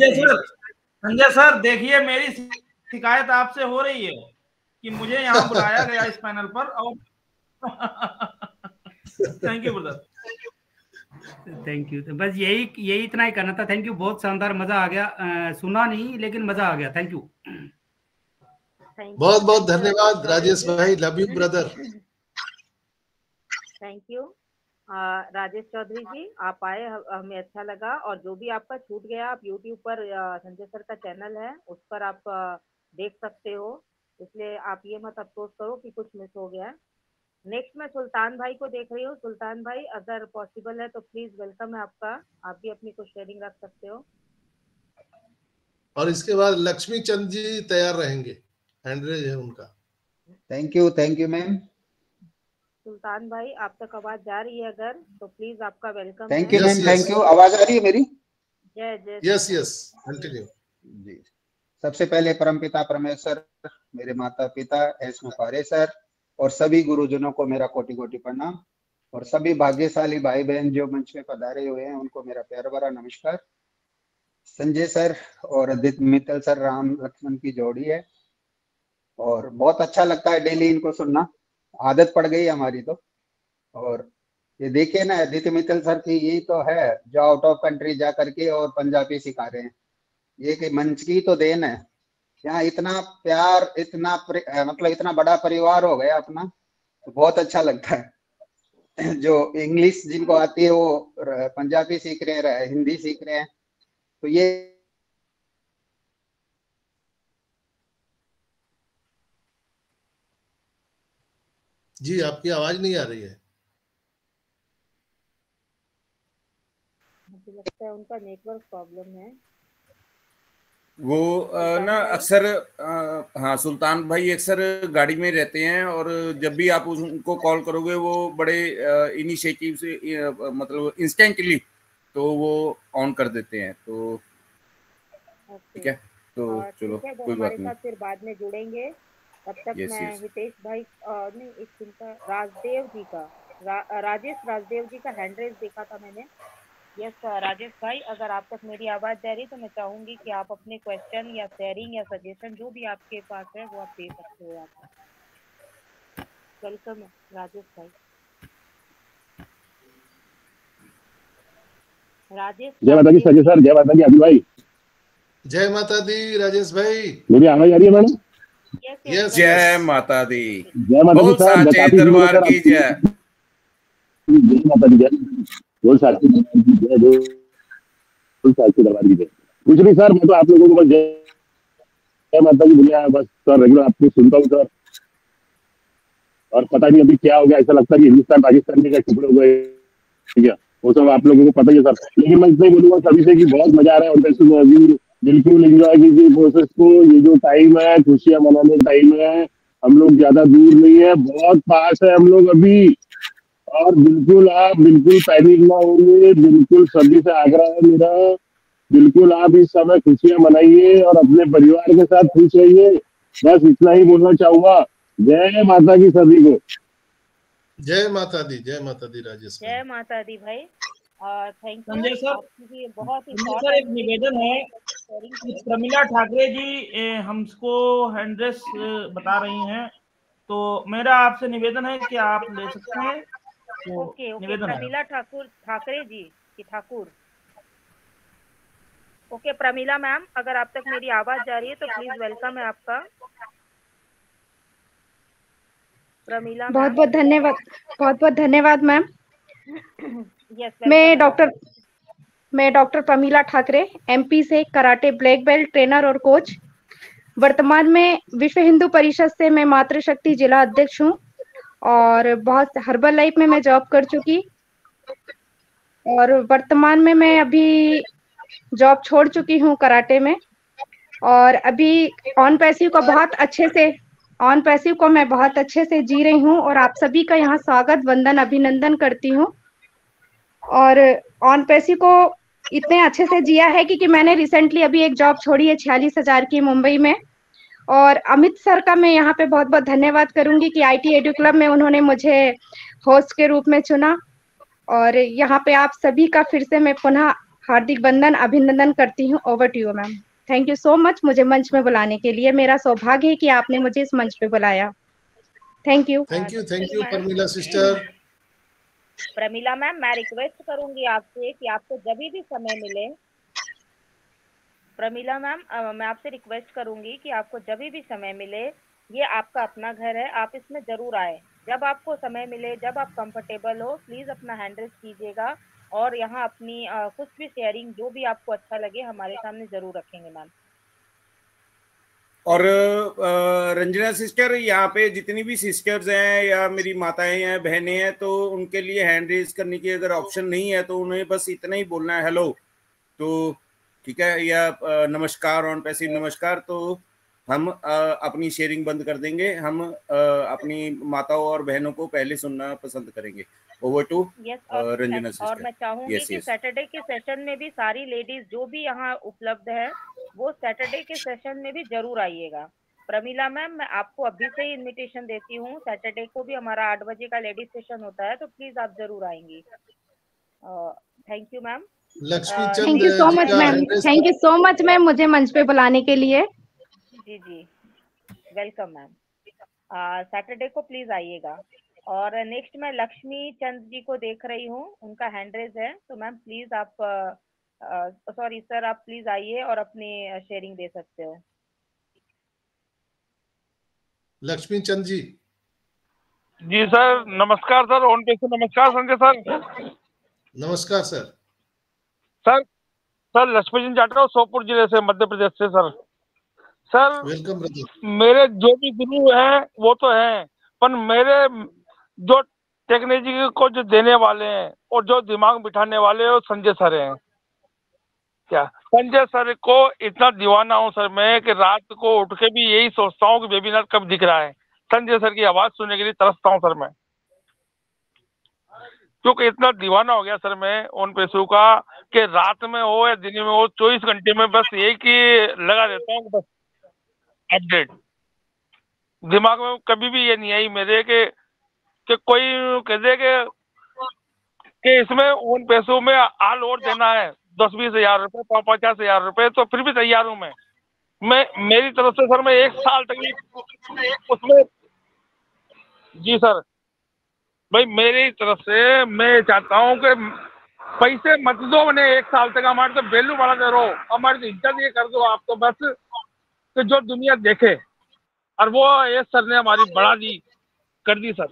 संजय सर देखिए, मेरी शिकायत आपसे हो रही है कि मुझे यहाँ बुलाया गया इस पैनल पर, और thank you brother, thank you. तो बस यही इतना ही करना था। थैंक यू, बहुत शानदार, मजा आ गया। सुना नहीं लेकिन मजा आ गया। थैंक यू, बहुत बहुत धन्यवाद राजेश भाई, love you brother. Thank you Rajesh Chaudhary ji, आप आए, हमें अच्छा लगा। और जो भी आपका छूट गया, आप YouTube पर संजय सर का चैनल है, उस पर आप देख सकते हो, इसलिए आप ये मत अफसोस करो कि कुछ मिस हो गया। नेक्स्ट मैं सुल्तान भाई को देख रही हूँ। सुल्तान भाई, अगर पॉसिबल है तो प्लीज वेलकम है आपका, आप भी अपनी कुछ शेयरिंग रख सकते हो। और इसके बाद लक्ष्मी चंद जी तैयार रहेंगे, हैंड्रेज है उनका। Thank you ma'am. सुल्तान भाई, आप तक आवाज जा रही है अगर, तो प्लीज आपका welcome. Thank you ma'am, thank you. आवाज आ रही है मेरी? जय जय। यस कंटिन्यू जी। सबसे पहले परमपिता परमेश्वर, मेरे माता पिता एस मुखारे सर, और सभी गुरुजनों को मेरा कोटि कोटि प्रणाम, और सभी भाग्यशाली भाई बहन जो मंच में पधारे हुए हैं उनको मेरा प्यार भरा नमस्कार। संजय सर और आदित्य मित्तल सर राम लक्ष्मण की जोड़ी है, और बहुत अच्छा लगता है डेली इनको सुनना, आदत पड़ गई हमारी तो। और ये देखिए ना, आदित्य मित्तल सर की यही तो है जो आउट ऑफ कंट्री जा करके और पंजाबी सिखा रहे हैं, ये कि मंच की तो देन है। यहाँ इतना प्यार, इतना मतलब इतना बड़ा परिवार हो गया अपना, तो बहुत अच्छा लगता है। जो इंग्लिश जिनको आती है वो पंजाबी सीख रहे हैं, हिंदी सीख रहे हैं, तो ये जी आपकी आवाज नहीं आ रही है। मुझे लगता है उनका नेटवर्क प्रॉब्लम है। वो ना अक्सर हाँ सुल्तान भाई अक्सर गाड़ी में रहते हैं, और जब भी आप उनको कॉल करोगे वो बड़े इनिशिएटिव से मतलब इंस्टेंटली तो वो ऑन कर देते हैं। तो ठीक है, तो चलो ठीक है, वो कोई बात हमारे नहीं। साथ फिर बाद में जुड़ेंगे। तब तक Yes, मैं yes. हितेश भाई नहीं, एक चिंता राजदेव जी का राजेश राजदेव जी का हैंड रेज देखा था मैंने। यस राजेश भाई, अगर आप तक मेरी आवाज जा रही तो मैं चाहूंगी कि आप अपने क्वेश्चन या शेयरिंग या सजेशन जो भी आपके पास है वो आप दे सकते हो। आप वेलकम राजेश भाई। राजेश जय माता दी संजय सर, जय माता दी अभी भाई। जय माता दी राजेश भाई। मेरी आवाज आ रही है मैडम? यस जय माता दी। जय माता दी सर। साचे दरबार की जय। जय माता दी जय। बोल साचे दरबार की जय। बोल साचे दरबार की जय। कुछ नहीं सर, मैं तो आप लोगों को बस जय माता दी दुनिया बस सर रेगुलर आपको सुनता हूँ सर, और पता नहीं अभी क्या हो गया, ऐसा लगता है कि हिंदुस्तान पाकिस्तान के टुकड़े हो गए क्या, वो सब आप लोगों को पता ही है सर। लेकिन मैं इतना ही बोलूंगा सभी से कि बहुत मजा आ रहा है, और वैसे में अभी बिल्कुल एंजॉय कीजिए प्रोसेस को। ये जो टाइम है खुशियां मनाने का टाइम है, हम लोग ज्यादा दूर नहीं है, बहुत पास है हम लोग अभी। और बिल्कुल आप बिल्कुल पैनिक ना होइए, बिल्कुल सभी से आग्रह है मेरा, बिल्कुल आप इस समय खुशियां मनाइए और अपने परिवार के साथ खुश रहिए। बस इतना ही बोलना चाहूंगा। जय माता की सभी को। जय माता दी राजेश भाई। जय माता दी भाई। थैंक यू संजय सर, आपकी बहुत ही सर एक निवेदन है कि प्रमिला ठाकरे जी हमको हैंड्रेस बता रही हैं, तो मेरा आपसे निवेदन है कि आप ले सकते हैं। तो ओके निवेदन है। प्रमिला ठाकरे जी की ठाकुर। ओके प्रमिला मैम, अगर आप तक मेरी आवाज जा रही है तो प्लीज वेलकम है आपका। प्रमिला बहुत बहुत धन्यवाद मैम। यस मैं डॉक्टर प्रमिला ठाकरे, एमपी से कराटे ब्लैक बेल्ट ट्रेनर और कोच। वर्तमान में विश्व हिंदू परिषद से मैं मातृशक्ति जिला अध्यक्ष हूँ, और बहुत हर्बल लाइफ में मैं जॉब कर चुकी, और वर्तमान में मैं अभी जॉब छोड़ चुकी हूँ कराटे में, और अभी ऑन पैसिव को मैं बहुत अच्छे से जी रही हूँ, और आप सभी का यहाँ स्वागत वंदन अभिनंदन करती हूँ। और ऑन पैसिव को इतने अच्छे से जिया है कि मैंने रिसेंटली अभी एक जॉब छोड़ी है 46,000 की मुंबई में। और अमित सर का मैं यहाँ पे बहुत बहुत धन्यवाद करूंगी कि आईटी एडू क्लब में उन्होंने मुझे होस्ट के रूप में चुना, और यहाँ पे आप सभी का फिर से मैं पुनः हार्दिक वंदन अभिनंदन करती हूँ। Over to you ma'am. Thank you so much मुझे मंच में बुलाने के लिए। मेरा सौभाग्य है कि आपने मुझे इस मंच पे बुलाया। Thank you Pramila sister. Pramila ma'am, मैं रिक्वेस्ट करूंगी आपसे कि आपको जब भी समय मिले, प्रमिला मैम मैं आपसे रिक्वेस्ट करूंगी कि आपको जब भी समय मिले, ये आपका अपना घर है, आप इसमें जरूर आए। जब आपको समय मिले, जब आप कंफर्टेबल हो, प्लीज अपना हैंड रेस कीजिएगा, और यहाँ अपनी कुछ भी शेयरिंग जो भी आपको अच्छा लगे हमारे सामने जरूर रखेंगे मैम। और रंजना सिस्टर, यहाँ पे जितनी भी सिस्टर्स हैं या मेरी माताएं हैं, बहनें हैं, तो उनके लिए हैंड रेज करने की अगर ऑप्शन नहीं है तो उन्हें बस इतना ही बोलना है हेलो, तो ठीक है, या नमस्कार ऑन पैसिव नमस्कार, तो हम अपनी शेयरिंग बंद कर देंगे। हम अपनी माताओं और बहनों को पहले सुनना पसंद करेंगे। Over to Ranjana sister. और मैं चाहूंगी कि सैटरडे के सेशन में भी सारी लेडीज जो भी यहाँ उपलब्ध है वो सैटरडे के सेशन में भी जरूर आइएगा। प्रमिला मैम, मैं आपको अभी से ही इनविटेशन देती हूँ, सैटरडे को भी हमारा 8 बजे का लेडीज सेशन होता है, तो प्लीज आप जरूर आएंगी। Thank you ma'am. Thank you so much ma'am. Thank you so much ma'am मुझे मंच पे बुलाने के लिए। जी वेलकम मैम। सैटरडे को प्लीज आइएगा। और नेक्स्ट मैं लक्ष्मी चंद जी को देख रही हूँ, उनका हैंड रेज है, तो मैम प्लीज आप सॉरी सर, आप प्लीज आइए और अपनी शेयरिंग दे सकते हो। लक्ष्मी चंद जी। जी सर, नमस्कार सर, ऑन पे से नमस्कार संजय सर। नमस्कार सर। सर लक्ष्मी जी जाट रहा हूँ, सोपुर जिले से, मध्य प्रदेश से सर। Sir welcome brother. मेरे जो भी गुरु हैं वो तो हैं, पर मेरे जो टेक्नोलॉजी को जो देने वाले हैं और जो दिमाग बिठाने वाले हैं वो संजय सर हैं। क्या संजय सर को इतना दीवाना हूँ सर मैं कि रात को उठ के भी यही सोचता हूँ कि वेबिनार कब दिख रहा है। संजय सर की आवाज सुनने के लिए तरसता हूँ सर मैं, क्योंकि इतना दीवाना हो गया सर मैं ऑन पेशू का कि रात में हो या दिन में हो 24 घंटे में बस एक ही लगा देता हूँ, बस अपडेट। दिमाग में कभी भी ये नहीं आई मेरे कि कोई कह दे कि इसमें ऑन पेशू में आल और देना है 10-20 हजार रुपए, 50 हजार रुपए, तो फिर भी तैयार हूँ मैं मेरी तरफ से सर मैं 1 साल तक उसमें। जी सर भाई, मेरी तरफ से मैं चाहता हूँ कि पैसे मत दो मैंने 1 साल तक, हमारे तो वैल्यू बढ़ा दे रहो, हमारी तो इज्जत ये कर दो आप तो बस, कि जो दुनिया देखे। और वो ये सर ने हमारी बढ़ा दी, कर दी सर,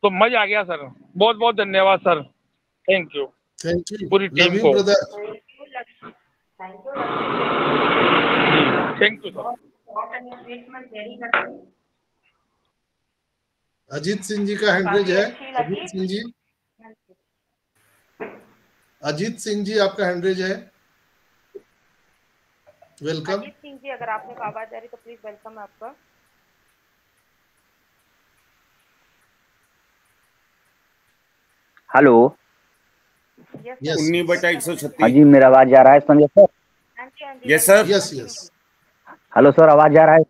तो मजा आ गया सर। बहुत बहुत धन्यवाद सर, थैंक यू पूरी टीम को। Thank you sir. Ajit Singh ji का हैंड रेज है। अजीत सिंह जी, अजीत सिंह जी आपका हैंड रेज है। वेलकम। अजीत सिंह जी, अगर आपने आवाज आ रही तो प्लीज वेलकम आपका। हेलो। 19/136। हाँ जी, मेरा आवाज आ रहा है Sanjay sir? Yes sir. Yes yes. Hello sir, आवाज आ रहा है?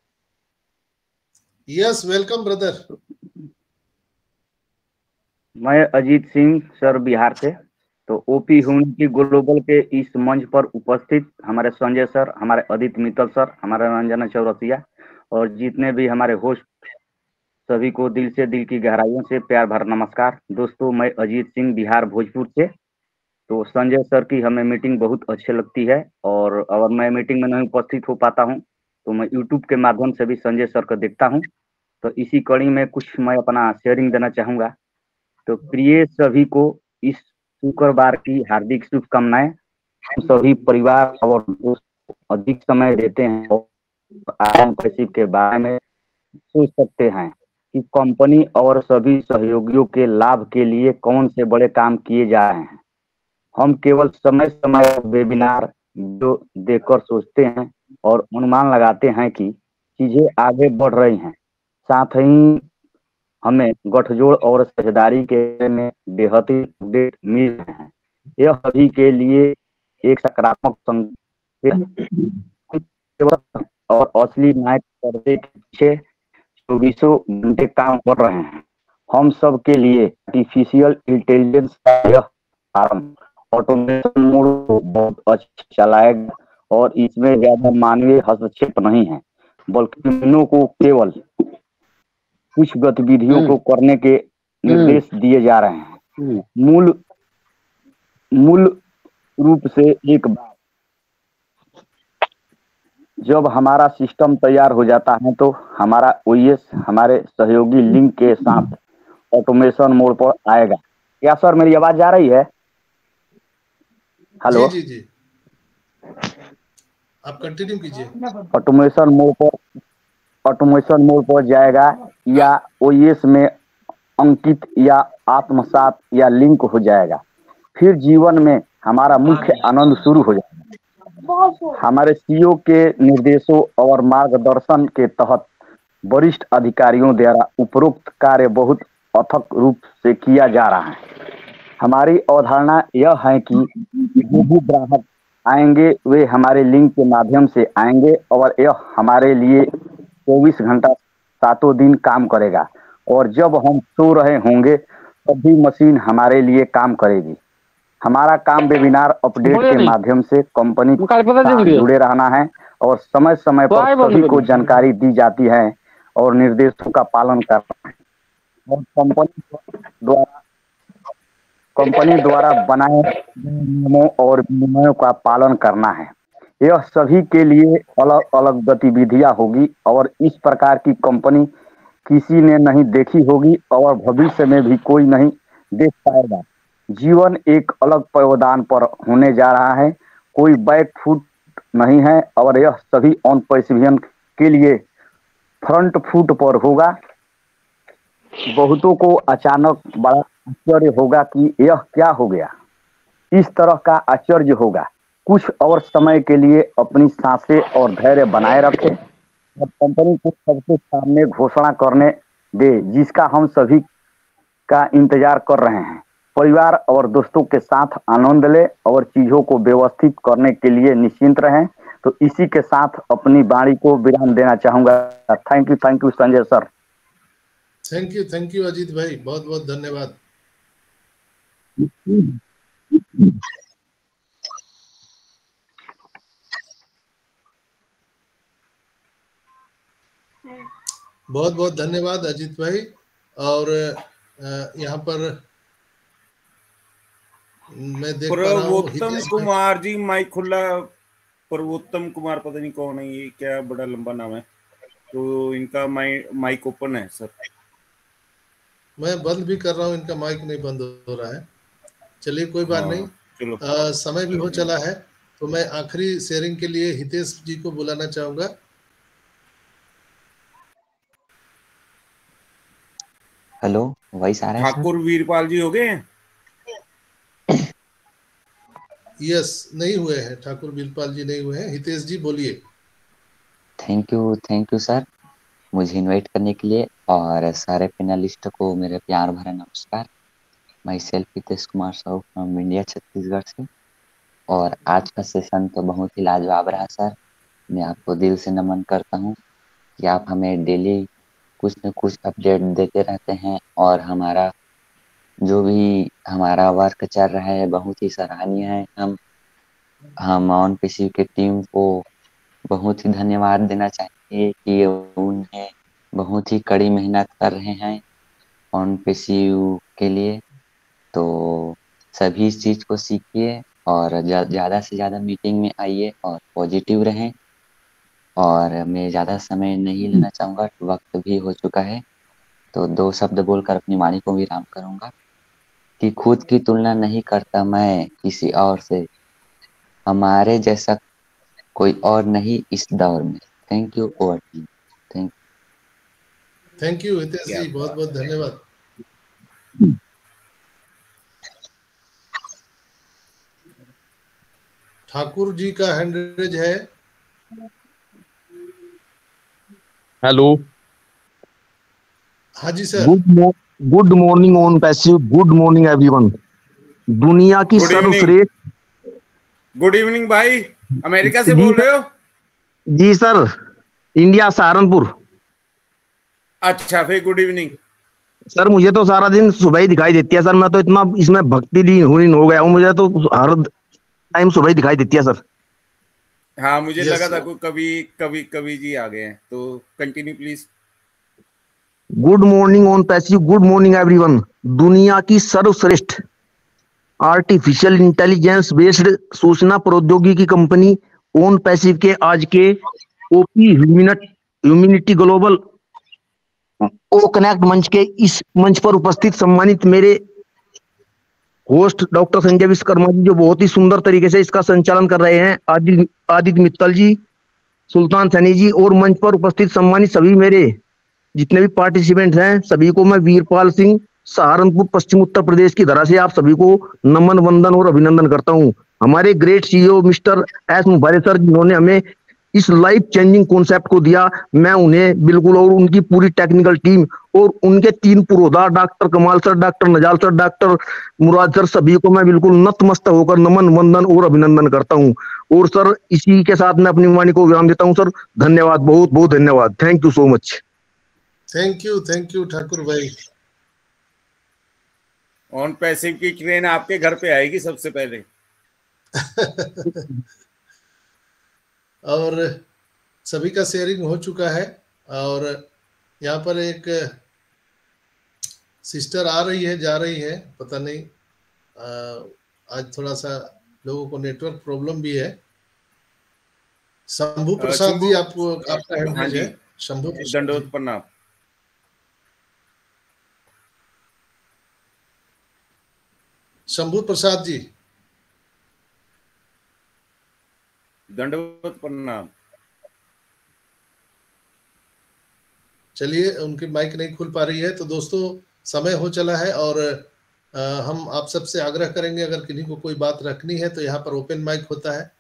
Yes, welcome brother. मैं अजीत सिंह सर, बिहार से। तो ओपी ह्यूमैनिटी ग्लोबल के इस मंच पर उपस्थित हमारे संजय सर, हमारे अदित मित्तल सर, हमारे रंजना चौरसिया और जितने भी हमारे होस्ट, सभी को दिल से, दिल की गहराइयों से प्यार भरा नमस्कार। दोस्तों, मैं अजीत सिंह, बिहार भोजपुर से। तो संजय सर की हमें मीटिंग बहुत अच्छी लगती है, और अगर मैं मीटिंग में नहीं उपस्थित हो पाता हूं तो मैं यूट्यूब के माध्यम से भी संजय सर को देखता हूं। तो इसी कड़ी में कुछ मैं अपना शेयरिंग देना चाहूँगा। तो प्रिय सभी को इस शुक्रवार की हार्दिक शुभकामनाएं। हम सभी परिवार और दोस्त अधिक समय देते हैं और आयन पैसिव के बारे में सोच सकते हैं कि कंपनी और सभी सहयोगियों के लाभ के लिए कौन से बड़े काम किए जा रहे हैं। हम केवल समय समय वेबिनार जो देखकर सोचते हैं और अनुमान लगाते हैं कि चीजें आगे बढ़ रही हैं। साथ ही हमें गठजोड़ और साझेदारी के में बेहतरीन अपडेट मिल रहे हैं। यह सभी के लिए एक सकारात्मक संकेत और असली नायक पर्दे के पीछे 24 घंटे काम कर रहे हैं। हम सब के लिए आर्टिफिशियल इंटेलिजेंस का यह फार्म ऑटोमेशन मोड बहुत अच्छा चलाएगा और इसमें ज्यादा मानवीय हस्तक्षेप नहीं है, बल्कि मशीनों को केवल कुछ गतिविधियों को करने के निर्देश दिए जा रहे हैं। मूल रूप से एक बार जब हमारा सिस्टम तैयार हो जाता है तो हमारा ओएस हमारे सहयोगी लिंक के साथ ऑटोमेशन मोड पर आएगा। क्या सर मेरी आवाज आ रही है? हेलो जी जी, आप कंटिन्यू कीजिए। ऑटोमेशन मोड पर जाएगा या ओएस में अंकित या आत्मसात या लिंक हो जाएगा। फिर जीवन में हमारा मुख्य आनंद शुरू हो जाएगा। हमारे सीईओ के निर्देशों और मार्गदर्शन के तहत वरिष्ठ अधिकारियों द्वारा उपरोक्त कार्य बहुत अथक रूप से किया जा रहा है। हमारी अवधारणा यह है कि जो भी ग्राहक आएंगे वे हमारे लिंक के माध्यम से आएंगे और यह हमारे लिए 24 घंटा 7 दिन काम करेगा, और जब हम सो रहे होंगे तब भी मशीन हमारे लिए काम करेगी। हमारा काम वेबिनार अपडेट के माध्यम से कंपनी के साथ जुड़े रहना है और समय समय पर सभी को जानकारी दी जाती है और निर्देशों का पालन करना है, और कंपनी द्वारा बनाए नियमों और विनियमों का पालन करना है। यह सभी के लिए अलग अलग गतिविधियां होगी और इस प्रकार की कंपनी किसी ने नहीं देखी होगी और भविष्य में भी कोई नहीं देख पाएगा। जीवन एक अलग पायदान पर होने जा रहा है, कोई बैक फुट नहीं है और यह सभी ऑन पैसिवियन के लिए फ्रंट फुट पर होगा। बहुतों को अचानक बड़ा आश्चर्य होगा कि यह क्या हो गया। इस तरह का आश्चर्य होगा। कुछ और समय के लिए अपनी सांसें और धैर्य बनाए रखें और कंपनी को सबके सामने घोषणा करने दे जिसका हम सभी का इंतजार कर रहे हैं। परिवार और दोस्तों के साथ आनंद ले और चीजों को व्यवस्थित करने के लिए निश्चिंत रहें। तो इसी के साथ अपनी वाणी को विराम देना चाहूंगा। Thank you Sanjay sir. Thank you Ajit भाई, बहुत बहुत धन्यवाद। बहुत बहुत धन्यवाद अजीत भाई। और यहाँ पर मैं देख पा रहा हूँ प्रवोत्तम कुमार जी माइक खुला। प्रवोत्तम कुमार पता नहीं कौन है, ये क्या बड़ा लंबा नाम है। तो इनका माइक ओपन है सर। मैं बंद भी कर रहा हूँ, इनका माइक नहीं बंद हो रहा है। चलिए कोई बात नहीं, चलो समय भी हो चला है। तो मैं आखिरी शेयरिंग के लिए हितेश जी को बुलाना चाहूंगा। हेलो, वॉइस आ रहा है? ठाकुर वीरपाल जी हो गए हैं? यस, नहीं हुए हैं, ठाकुर वीरपाल जी नहीं हुए हैं। हितेश जी बोलिए। थैंक यू सर, मुझे इनवाइट करने के लिए और सारे पैनलिस्ट को मेरे प्यार भरा नमस्कार। My self Hitesh Kumar Sahu from India Chhattisgarh से। और आज का सेशन तो बहुत ही लाजवाब रहा सर। मैं आपको दिल से नमन करता हूँ कि आप हमें डेली कुछ न कुछ अपडेट देते रहते हैं और हमारा जो भी हमारा वर्क चल रहा है बहुत ही सराहनीय है। हम ऑन पीसी के टीम को बहुत ही धन्यवाद देना चाहिए कि उन्हें बहुत ही कड़ी मेहनत कर रहे हैं ऑन पीसीयू के लिए। तो सभी इस चीज़ को सीखिए और ज़्यादा से ज़्यादा मीटिंग में आइए और पॉजिटिव रहें। और मैं ज़्यादा समय नहीं लेना चाहूँगा, वक्त भी हो चुका है। तो 2 शब्द बोलकर अपनी वाणी को विराम करूँगा कि खुद की तुलना नहीं करता मैं किसी और से, हमारे जैसा कोई और नहीं इस दौर में। Thank you our team. Thank you Hitesh ji, बहुत बहुत धन्यवाद। ठाकुर जी का हैंड रेज है। हेलो, हाँ जी sir. Good morning OnPassive. Good morning everyone. दुनिया की सर्वश्रेष्ठ। गुड इवनिंग भाई, अमेरिका से बोल रहे हो? जी सर, इंडिया सहारनपुर। अच्छा, फिर गुड इवनिंग सर। मुझे तो सारा दिन सुबह ही दिखाई देती है सर। मैं तो इतना इसमें भक्ति लीन हो गया हूँ, मुझे तो हर टाइम सुबह ही दिखाई देती है सर। हाँ, मुझे लगा था कभी जी आ गए हैं। तो continue please. Good morning OnPassive. Good morning everyone. दुनिया की सर्वश्रेष्ठ आर्टिफिशियल इंटेलिजेंस बेस्ड सूचना प्रौद्योगिकी कंपनी ऑन पैसिव के आज के OP humanity global O connect मंच के इस मंच पर उपस्थित सम्मानित मेरे होस्ट डॉक्टर संजय विश्वकर्मा जी, जो बहुत ही सुंदर तरीके से इसका संचालन कर रहे हैं, आदित्य मित्तल जी, सुल्तान सैनी जी, और मंच पर उपस्थित सम्मानित सभी मेरे जितने भी पार्टिसिपेंट हैं, सभी को मैं वीरपाल सिंह सहारनपुर पश्चिम उत्तर प्रदेश की धरा से आप सभी को नमन वंदन और अभिनंदन करता हूं। हमारे ग्रेट सीईओ मिस्टर एस मुबारे सर, जिन्होंने हमें इस लाइफ चेंजिंग कॉन्सेप्ट को दिया, मैं उन्हें बिल्कुल और उनकी पूरी टेक्निकल टीम और उनके 3 पुरोधा डॉक्टर कमाल सर, डॉक्टर नजाल सर, डॉक्टर मुराद सर, सभी को मैं बिल्कुल नतमस्तक होकर नमन वंदन और अभिनंदन करता हूं। और सर इसी के साथ मैं अपनी वाणी को विराम देता हूं सर। धन्यवाद, बहुत बहुत धन्यवाद। Thank you so much. Thank you Thakur भाई। ऑन पैसिव की ट्रेन आपके घर पे आएगी सबसे पहले। और सभी का शेयरिंग हो चुका है और यहाँ पर एक सिस्टर आ रही है, जा रही है, पता नहीं आज थोड़ा सा लोगों को नेटवर्क प्रॉब्लम भी है। शंभू प्रसाद जी, आपका हैंड रेज है। शंभू, दंडोत प्रणाम। शंभू प्रसाद जी। दंडवत प्रणाम। चलिए, उनकी माइक नहीं खुल पा रही है। तो दोस्तों, समय हो चला है और हम आप सबसे आग्रह करेंगे, अगर किन्हीं को कोई बात रखनी है तो यहाँ पर ओपन माइक होता है।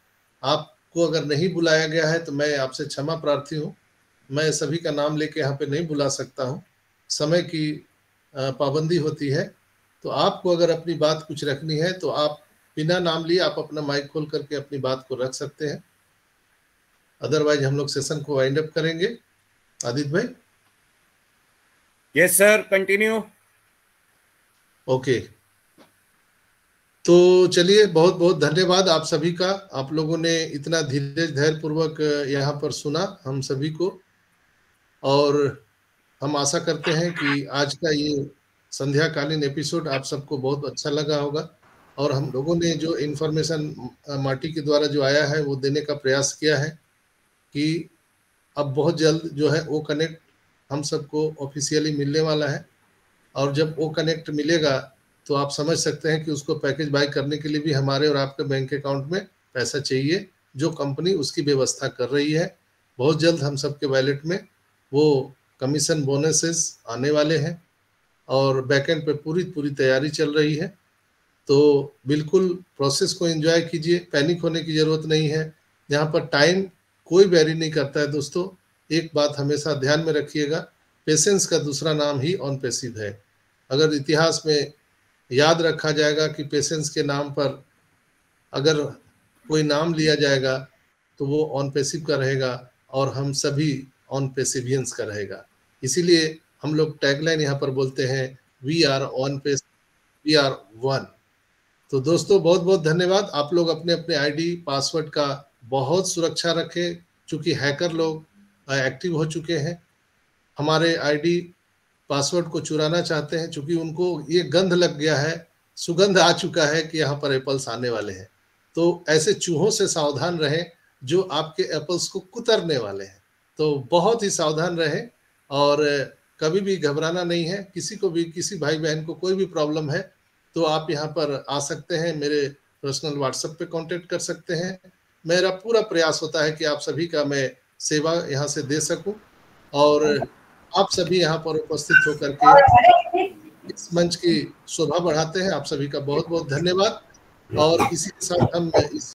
आपको अगर नहीं बुलाया गया है तो मैं आपसे क्षमा प्रार्थी हूँ। मैं सभी का नाम लेके यहाँ पे नहीं बुला सकता हूँ, समय की पाबंदी होती है। तो आपको अगर अपनी बात कुछ रखनी है तो आप बिना नाम लिए आप अपना माइक खोल करके अपनी बात को रख सकते हैं। अदरवाइज हम लोग सेशन को वाइंड अप करेंगे। आदित्य भाई। Yes sir, continue. ओके, तो चलिए, बहुत बहुत धन्यवाद आप सभी का। आप लोगों ने इतना धैर्य पूर्वक यहाँ पर सुना हम सभी को, और हम आशा करते हैं कि आज का ये संध्याकालीन एपिसोड आप सबको बहुत अच्छा लगा होगा। और हम लोगों ने जो इन्फॉर्मेशन माटी के द्वारा जो आया है वो देने का प्रयास किया है कि अब बहुत जल्द जो है ओ कनेक्ट हम सबको ऑफिशियली मिलने वाला है। और जब ओ कनेक्ट मिलेगा तो आप समझ सकते हैं कि उसको पैकेज बाय करने के लिए भी हमारे और आपके बैंक अकाउंट में पैसा चाहिए, जो कंपनी उसकी व्यवस्था कर रही है। बहुत जल्द हम सबके वैलेट में वो कमीशन बोनसेस आने वाले हैं और बैकएंड पे पूरी तैयारी चल रही है। तो बिल्कुल प्रोसेस को एंजॉय कीजिए, पैनिक होने की ज़रूरत नहीं है। यहाँ पर टाइम कोई वैरी नहीं करता है दोस्तों। एक बात हमेशा ध्यान में रखिएगा, पेशेंस का दूसरा नाम ही ऑन पैसिव है। अगर इतिहास में याद रखा जाएगा कि पेशेंस के नाम पर अगर कोई नाम लिया जाएगा तो वो ऑन पैसिव का रहेगा और हम सभी ऑन पैसिवियंस का रहेगा। इसीलिए हम लोग टैगलाइन यहाँ पर बोलते हैं, we are on passive, we are one. तो दोस्तों, बहुत बहुत धन्यवाद। आप लोग अपने अपने आईडी पासवर्ड का बहुत सुरक्षा रखें, चूंकि हैकर लोग एक्टिव हो चुके हैं, हमारे आईडी पासवर्ड को चुराना चाहते हैं। चूंकि उनको ये गंध लग गया है, सुगंध आ चुका है कि यहाँ पर एप्पल्स आने वाले हैं। तो ऐसे चूहों से सावधान रहें जो आपके एप्पल्स को कुतरने वाले हैं। तो बहुत ही सावधान रहें और कभी भी घबराना नहीं है। किसी को भी, किसी भाई बहन को कोई भी प्रॉब्लम है तो आप यहाँ पर आ सकते हैं, मेरे पर्सनल व्हाट्सएप पे कांटेक्ट कर सकते हैं। मेरा पूरा प्रयास होता है कि आप सभी का मैं सेवा यहाँ से दे सकूं और आप सभी यहाँ पर उपस्थित होकर के इस मंच की शोभा बढ़ाते हैं। आप सभी का बहुत बहुत धन्यवाद। और इसी के साथ हम इस